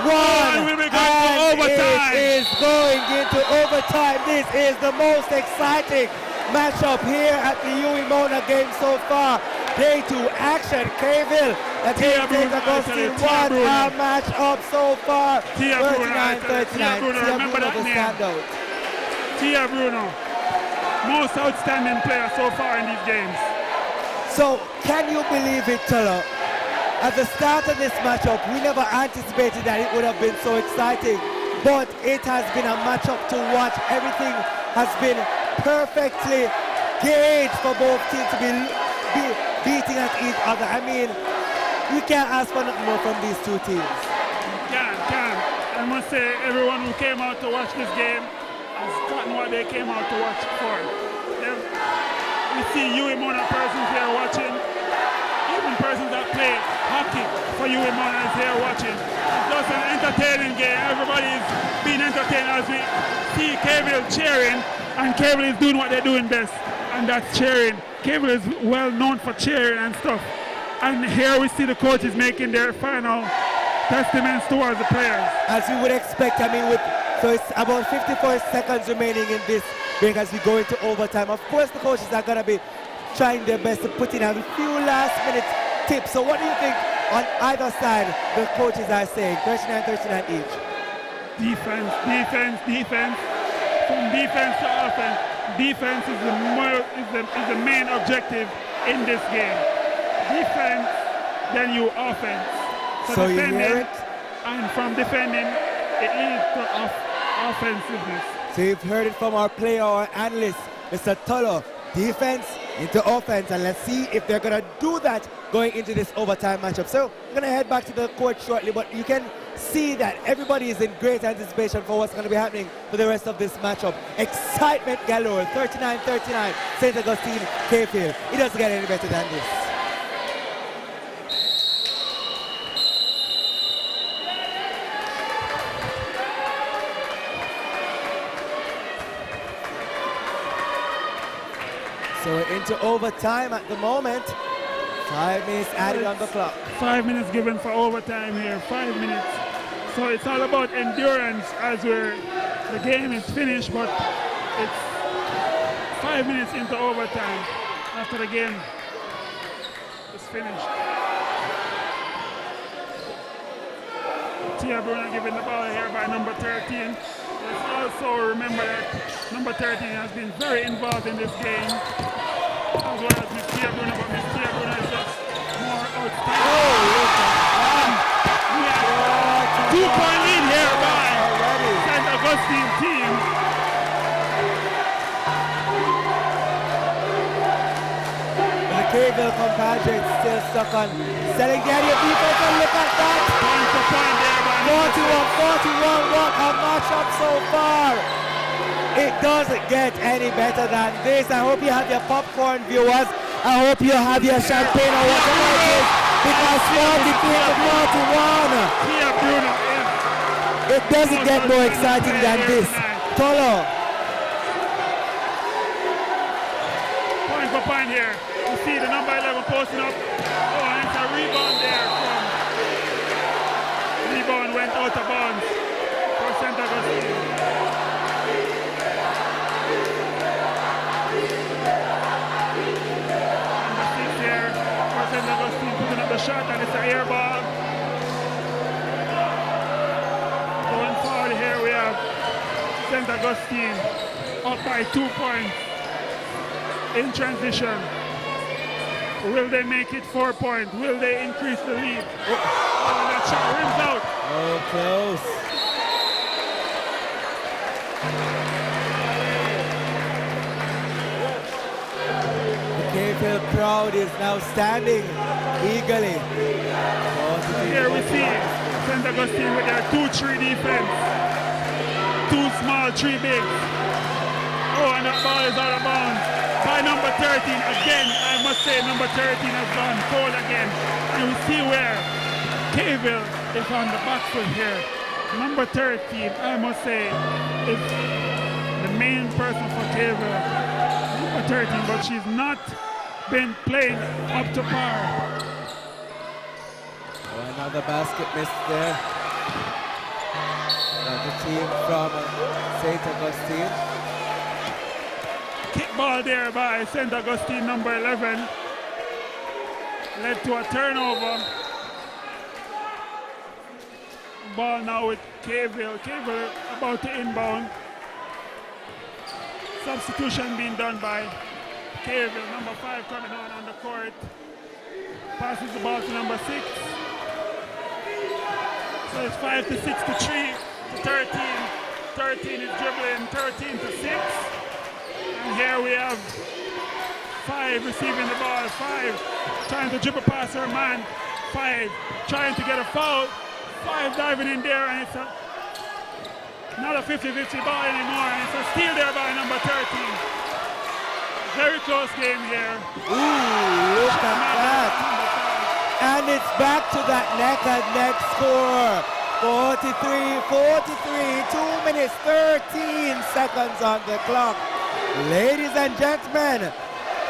1. We'll be going to overtime. It is going into overtime. This is the most exciting matchup here at the UWI Games so far. Day 2 action. Caveville against St. Augustine. What a matchup so far. 39-39. Tia Bruno the standout. Tia Bruno, most outstanding player so far in these games. So, can you believe it, Tolo? At the start of this matchup, we never anticipated that it would have been so exciting. But it has been a matchup to watch. Everything has been perfectly gauged for both teams to be beating at each other. I mean, we can't ask for nothing more from these two teams. Can. I must say, everyone who came out to watch this game has gotten what they came out to watch for. We see UWI persons here watching, even persons that play hockey for UWI is here watching. It's just an entertaining game. Everybody is being entertained as we see Caveville cheering, and Caveville is doing what they're doing best, and that's cheering. Caveville is well known for cheering and stuff. And here we see the coaches making their final testaments towards the players. As you would expect, I mean, so it's about 54 seconds remaining in this break as we go into overtime. Of course, the coaches are going to be trying their best to put in a few last-minute tips. So what do you think on either side the coaches are saying? 39-39 each. Defense. From defense to offense. Defense is the main objective in this game. Defense, then you offense. So you hear it? And from defending, it leads to offensiveness. So you've heard it from our player or analyst, Mr. Tolo. Defense into offense, and let's see if they're going to do that going into this overtime matchup. So we're going to head back to the court shortly, but you can see that everybody is in great anticipation for what's going to be happening for the rest of this matchup. Excitement galore, 39-39, St. Augustine, Caveville. It doesn't get any better than this. So we're into overtime at the moment. 5 minutes added on the clock. 5 minutes given for overtime here, 5 minutes. So it's all about endurance as the game is finished, but it's 5 minutes into overtime after the game is finished. Tia Bruno giving the ball here by number 13. Let's also remember that number 13 has been very involved in this game, as well as Miss Tia Bruno, but Miss Tia Bruno is just more outstanding. We have a 2-point lead here by St. Augustine team. The Caveville compatriots still stuck on selling the area defense, and look at that! Point for point there by 41-41, what a matchup so far! It doesn't get any better than this. I hope you have your popcorn, viewers. I hope you have your champagne or whatever it is, because 43-41. Tia Bruno, It doesn't get more exciting than this. Tolo. Point for point here. You see the number 11 posting up. Oh, and it's a rebound there from... Rebound went out of bounds for St. Augustine. St. Augustine putting up the shot, and it's an air ball. Going forward here, we have St. Augustine up by 2 points in transition. Will they make it 4 points? Will they increase the lead? Oh, that shot rims out. Oh, close. Caveville crowd is now standing eagerly. Here we see St. St. Augustine with their 2-3 defense. 2 small, 3 big. Oh, and that ball is out of bounds by number 13. Again, I must say number 13 has gone cold again. And we see where Caville is on the back foot here. Number 13, I must say, is the main person for Caville. Number 13, but she's not been playing up to par. Oh, another basket missed there. The team from St. Augustine. Kick ball there by St. Augustine, number 11. Led to a turnover. Ball now with Caville. Caville about to inbound. Substitution being done by Caville. Number 5 coming on the court. Passes the ball to number 6. So it's 5 to 6 to 3 to 13. 13 is dribbling 13 to 6. And here we have 5 receiving the ball. 5 trying to dribble past her man. 5 trying to get a foul. 5 diving in there, and it's not a 50-50 ball anymore, and it's a steal there by number 13. Very close game here. Ooh, look at that. And it's back to that neck-and-neck score. 43-43, 2 minutes, 13 seconds on the clock. Ladies and gentlemen,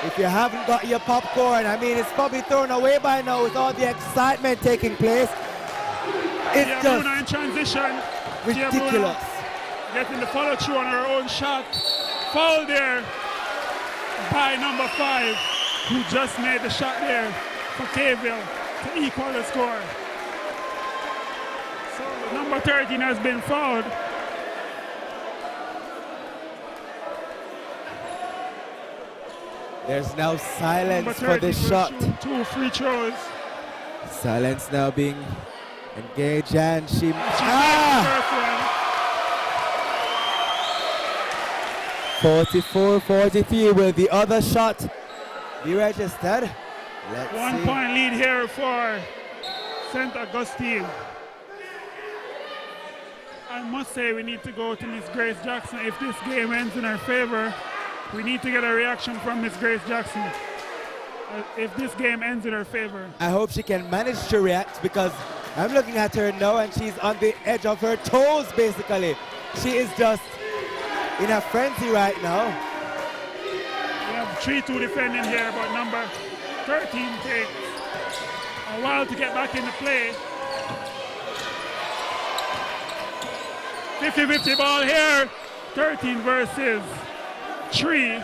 if you haven't got your popcorn, I mean, it's probably thrown away by now with all the excitement taking place. It's just Bruna in transition. ridiculous. Getting the follow through on her own shot. Foul there by number 5, who just made the shot there for Caville to equal the score. So number 13 has been fouled. There's now silence for this shot. 2 free throws. Silence now being engaged, and she First one. 44-43. Will the other shot be registered? Let's 1 see. point lead here for St. Augustine. I must say we need to go to Miss Grace Jackson. If this game ends in our favor, we need to get a reaction from Miss Grace Jackson. If this game ends in her favor. I hope she can manage to react, because I'm looking at her now and she's on the edge of her toes, basically. She is just in a frenzy right now. We have 3-2 defending here, but number 13 takes a while to get back into play. 50-50 ball here. 13 versus 3.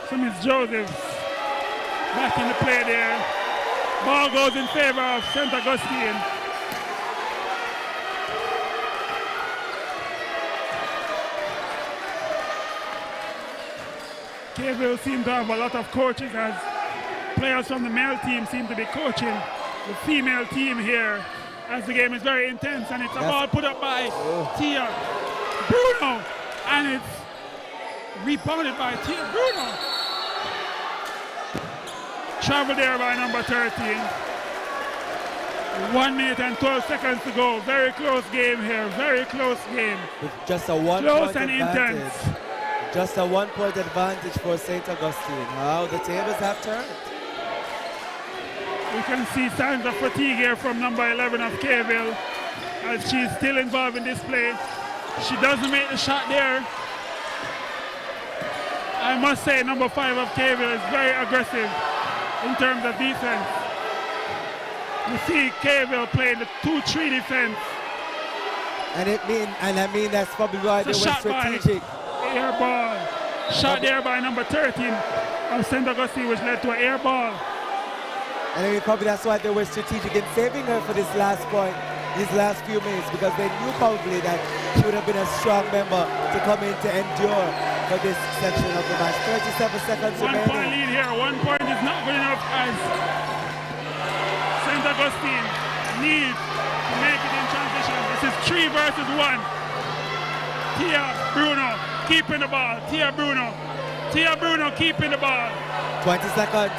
So Miss Josephs back in the play there. Ball goes in favor of St. Augustine. Caville seem to have a lot of coaches, as players from the male team seem to be coaching the female team here, as the game is very intense, and it's a ball put up by Tia Bruno, and it's rebounded by Tia Bruno. Travel there by number 13. 1 minute and 12 seconds to go. Very close game here, very close game. With just a 1 Close point and advantage. intense. Just a 1 point advantage for St. Augustine. How the tables have turned. We can see signs of fatigue here from number 11 of Caville, as she's still involved in this play. She doesn't make the shot there. I must say number 5 of Caville is very aggressive in terms of defense. You see Caville playing the 2-3 defense. And I mean that's probably why they were strategic. Air ball. Shot there by number 13 of St. Augustine, which led to an air ball. And I mean, probably that's why they were strategic in saving her for this last point, these last few minutes, because they knew probably that she would have been a strong member to come in to endure for this section of the match. 37 seconds 1 remaining. point lead here. 1 point is not good enough, as St. Augustine needs to make it in transition. This is 3 versus 1. Tia Bruno keeping the ball. Tia Bruno keeping the ball. 20 seconds.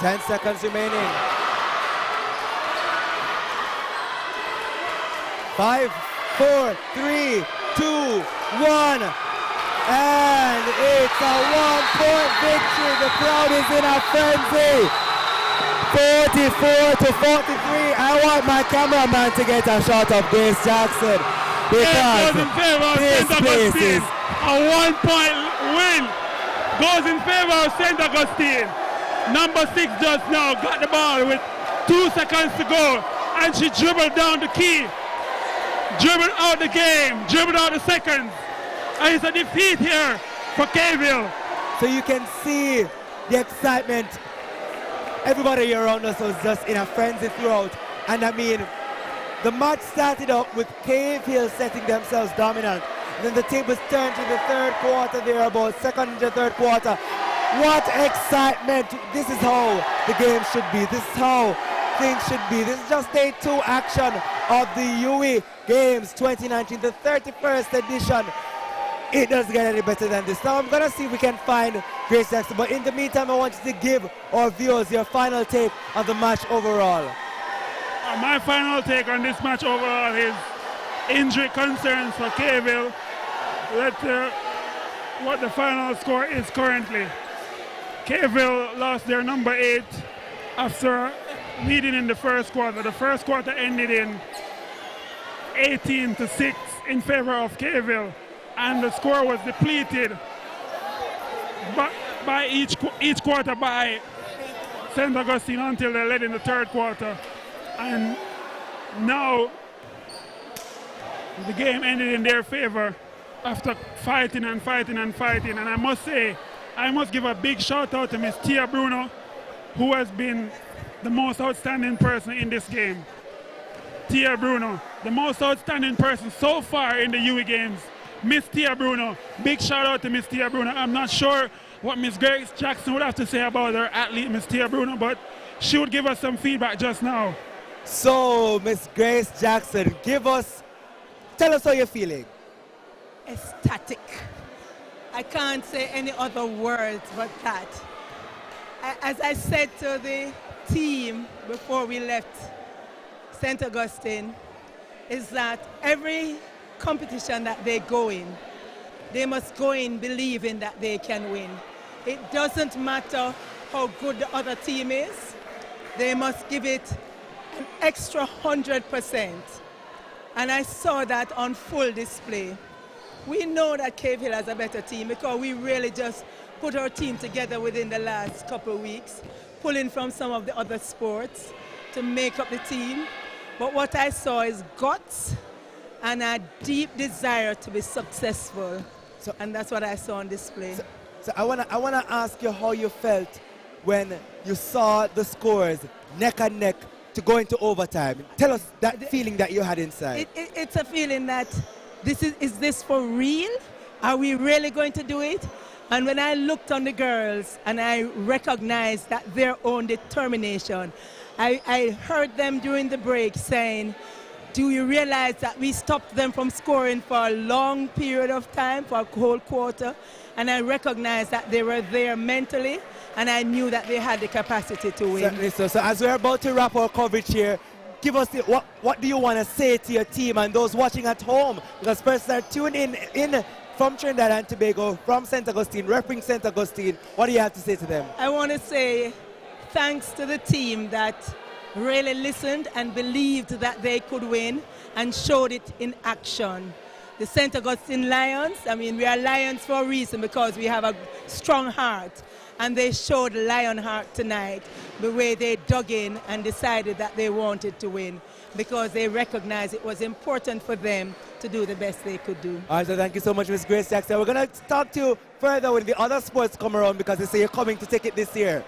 10 seconds remaining. 5, 4, 3, 2, 1. And it's a 1-point victory. The crowd is in a frenzy. 44 to 43. I want my cameraman to get a shot of Grace Jackson because this place is a 1-point win goes in favor of St. Augustine. Number 6 just now got the ball with 2 seconds to go, and she dribbled down the key, dribbled out the game, dribbled out the seconds, and it's a defeat here for K-ville. So you can see the excitement. Everybody around us was just in a frenzy throughout. And I mean, the match started up with K-ville setting themselves dominant. And then the tables turned to the third quarter there, about second and the third quarter. What excitement. This is how the game should be. This is how things should be. This is just day 2 action of the UWI Games 2019, the 31st edition. It doesn't get any better than this. Now I'm going to see if we can find Grace Jackson, but in the meantime I want you to give our viewers your final take of the match overall. My final take on this match overall is injury concerns for K-ville. Let's what the final score is currently. K-ville lost their number 8 after leading in the first quarter. The first quarter ended in 18-6 in favor of K-ville. And the score was depleted by each quarter by St. Augustine until they led in the third quarter. And now the game ended in their favor after fighting and fighting and fighting. And I must say, I must give a big shout out to Miss Tia Bruno, who has been the most outstanding person in this game. Tia Bruno, the most outstanding person so far in the UWI Games. Miss Tia Bruno, big shout out to Miss Tia Bruno. I'm not sure what Miss Grace Jackson would have to say about her athlete, Miss Tia Bruno, but she would give us some feedback just now. So, Miss Grace Jackson, tell us how you're feeling. Ecstatic. I can't say any other words but that. As I said to the team before we left St. Augustine, is that every competition that they go in, they must go in believing that they can win. It doesn't matter how good the other team is, they must give it an extra 100%. And I saw that on full display. We know that K-ville has a better team because we really just put our team together within the last couple of weeks, pulling from some of the other sports to make up the team. But what I saw is guts and a deep desire to be successful. And that's what I saw on display. So I wanna ask you how you felt when you saw the scores neck and neck to go into overtime. Tell us that feeling that you had inside. It's a feeling that is this for real? Are we really going to do it? And when I looked on the girls and I recognized that their own determination, I heard them during the break saying, do you realize that we stopped them from scoring for a long period of time, for a whole quarter? And I recognized that they were there mentally, and I knew that they had the capacity to win. Certainly so. So as we're about to wrap our coverage here, give us what do you want to say to your team and those watching at home? Because persons are tuning in from Trinidad and Tobago, from St. Augustine, repping St. Augustine. What do you have to say to them? I want to say thanks to the team that really listened and believed that they could win and showed it in action. The St. Augustine Lions, I mean, we are Lions for a reason because we have a strong heart. And they showed lion heart tonight, the way they dug in and decided that they wanted to win because they recognized it was important for them to do the best they could do. All right, so thank you so much, Ms. Grace Jackson. We're going to talk to you further when the other sports come around because they say you're coming to take it this year.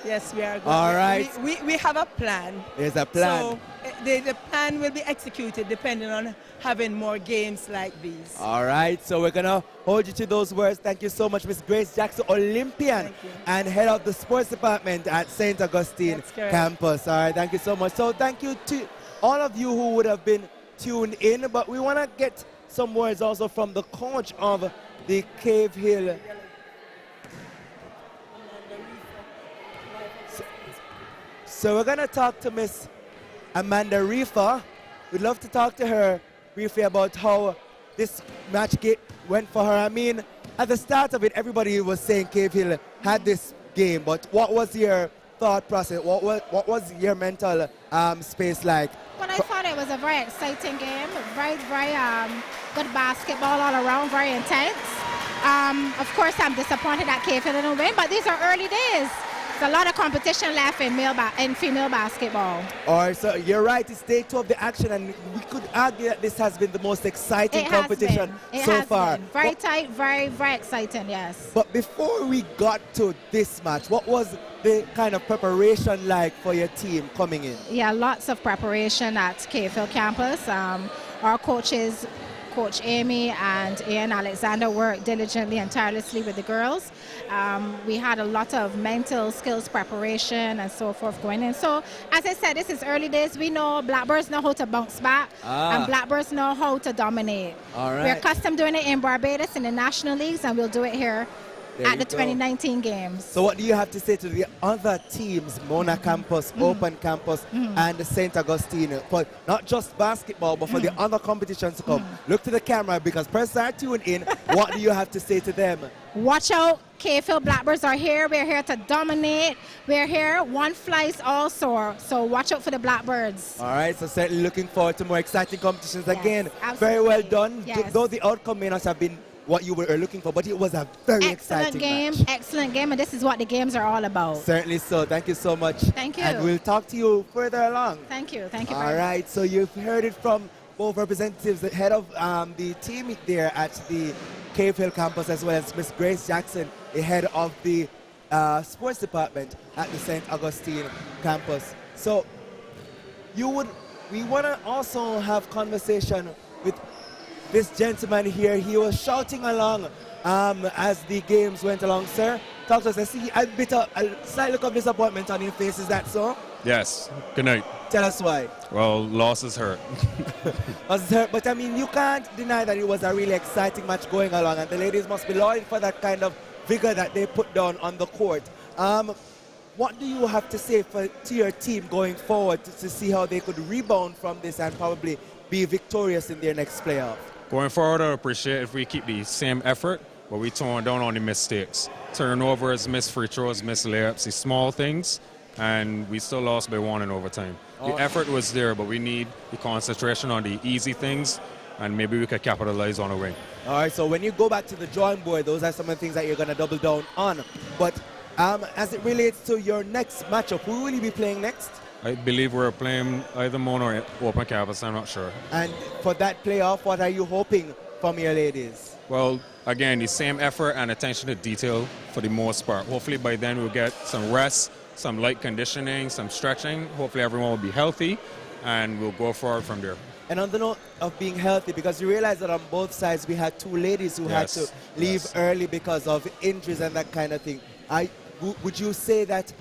Yes, we are going. All right. We have a plan. There's a plan. So the plan will be executed depending on having more games like these. All right, so we're going to hold you to those words. Thank you so much, Ms. Grace Jackson, Olympian and head of the sports department at St. Augustine campus. All right, thank you so much. So thank you to all of you who would have been tuned in, but we want to get some words also from the coach of the Cave Hill. So we're going to talk to Miss Amanda Reefer. We'd love to talk to her briefly about how this match went for her. I mean, at the start of it, everybody was saying Cave Hill had this game, but what was your thought process? What was your mental space like? Well, I thought it was a very exciting game, very good basketball all around, very intense. Of course, I'm disappointed that Cave Hill didn't win, but these are early days. There's a lot of competition left in female basketball. All right, so you're right. It's day 2 of the action, and we could argue that this has been the most exciting competition so far. Very tight, very exciting, yes. But before we got to this match, what was the kind of preparation like for your team coming in? Yeah, lots of preparation at Cave Hill campus. Our coaches, Coach Amy and Ian Alexander, worked diligently and tirelessly with the girls. We had a lot of mental skills preparation and so forth going in. So, as I said, this is early days. We know Blackbirds know how to bounce back, and Blackbirds know how to dominate. All right. We're accustomed doing it in Barbados in the National Leagues, and we'll do it here at the 2019 games. So what do you have to say to the other teams, Mona Campus, Open Campus, and St. Augustine, for not just basketball, but for the other competitions to come? Look to the camera, because persons are tuned in. What do you have to say to them? Watch out, Cave Hill Blackbirds are here. We're here to dominate. We're here, one flies all soar. So watch out for the Blackbirds. All right, so certainly looking forward to more exciting competitions again. Absolutely. Very well done. Yes. Though the outcome may not have been what you were looking for, but it was a very exciting match. Excellent game, and this is what the games are all about. Certainly so. Thank you so much. Thank you. And we'll talk to you further along. Thank you. Thank you. All right, so you've heard it from both representatives, the head of the team there at the Cave Hill campus, as well as Miss Grace Jackson, the head of the sports department at the St. Augustine campus. So we want to also have conversation with this gentleman here. He was shouting along as the games went along. Sir, talk to us. I see a slight look of disappointment on your face. Is that so? Yes. Good night. Tell us why. Well, losses hurt. Losses hurt, but I mean, you can't deny that it was a really exciting match going along, and the ladies must be lauded for that kind of vigor that they put down on the court. What do you have to say to your team going forward to see how they could rebound from this and probably be victorious in their next playoff? Going forward, I appreciate if we keep the same effort, but we tone down on the mistakes. Turnovers, missed free throws, missed layups, the small things, and we still lost by 1 in overtime. The effort was there, but we need the concentration on the easy things, and maybe we could capitalize on a win. All right, so when you go back to the drawing board, those are some of the things that you're going to double down on. But as it relates to your next matchup, who will you be playing next? I believe we're playing either Mona or Open Campus, I'm not sure. And for that playoff, what are you hoping from your ladies? Well, again, the same effort and attention to detail for the most part. Hopefully by then we'll get some rest, some light conditioning, some stretching. Hopefully everyone will be healthy, and we'll go forward from there. And on the note of being healthy, because you realize that on both sides we had 2 ladies who had to leave early because of injuries and that kind of thing. Would you say that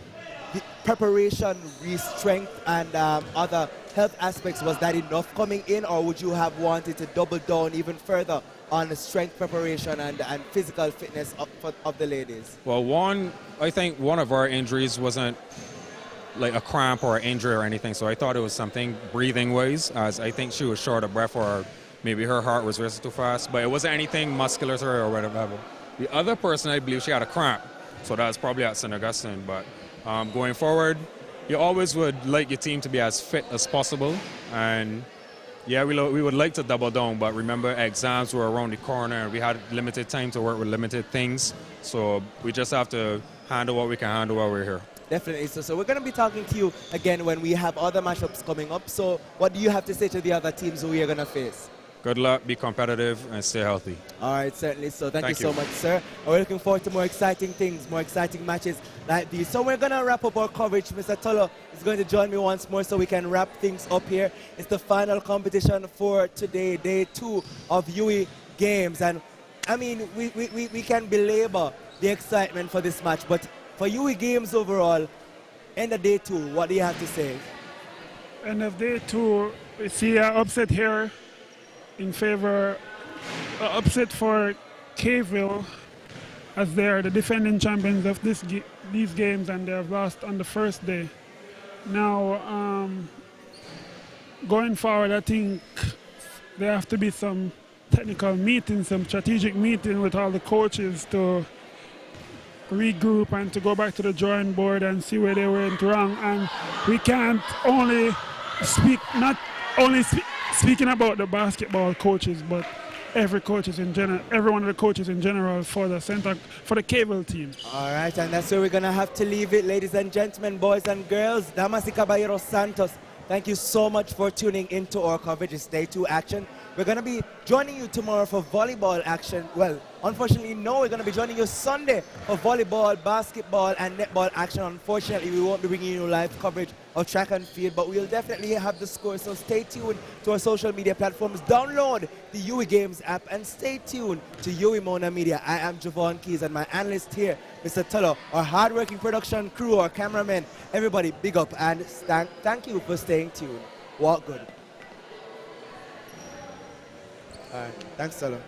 the preparation, strength, and other health aspects, was that enough coming in, or would you have wanted to double down even further on the strength preparation and physical fitness of the ladies? Well, I think one of our injuries wasn't like a cramp or an injury or anything, so I thought it was something breathing-wise, as I think she was short of breath, or maybe her heart was racing too fast, but it wasn't anything muscular or whatever. The other person, I believe she had a cramp, so that's probably at St. Augustine, but going forward, you always would like your team to be as fit as possible, and yeah, we would like to double down, but remember, exams were around the corner, and we had limited time to work with limited things, so we just have to handle what we can handle while we're here. Definitely. So we're going to be talking to you again when we have other matchups coming up. So what do you have to say to the other teams who we are going to face? Good luck, be competitive, and stay healthy. All right, certainly. So thank you so much, sir. And we're looking forward to more exciting things, more exciting matches like these. So we're going to wrap up our coverage. Mr. Tullo is going to join me once more so we can wrap things up here. It's the final competition for today, day 2 of UWI Games. And, I mean, we can belabor the excitement for this match, but for UWI Games overall, end of day 2, what do you have to say? End of day 2, we see an upset here in favor, upset for Cave Hill, as they are the defending champions of these games, and they have lost on the first day. Now, going forward, I think there have to be some technical meeting, some strategic meeting with all the coaches to regroup and to go back to the drawing board and see where they went wrong. And we can't only speak, not only speaking about the basketball coaches, but every coaches in general, every one of the coaches in general for the cable team. All right, and that's where we're gonna have to leave it, ladies and gentlemen, boys and girls. Damas y caballeros Santos, thank you so much for tuning into our coverage. It's Day 2 action. We're gonna be joining you tomorrow for volleyball action. Well, unfortunately, no, we're gonna be joining you Sunday for volleyball, basketball, and netball action. Unfortunately, we won't be bringing you live coverage of track and field, but we'll definitely have the score. So stay tuned to our social media platforms. Download the UWI Games app and stay tuned to UWI MonaMedia. I am Javon Keys, and my analyst here, Mr. Tullo, our hardworking production crew, our cameramen, everybody, big up and thank you for staying tuned. Walk good. All right, thanks, Tullo.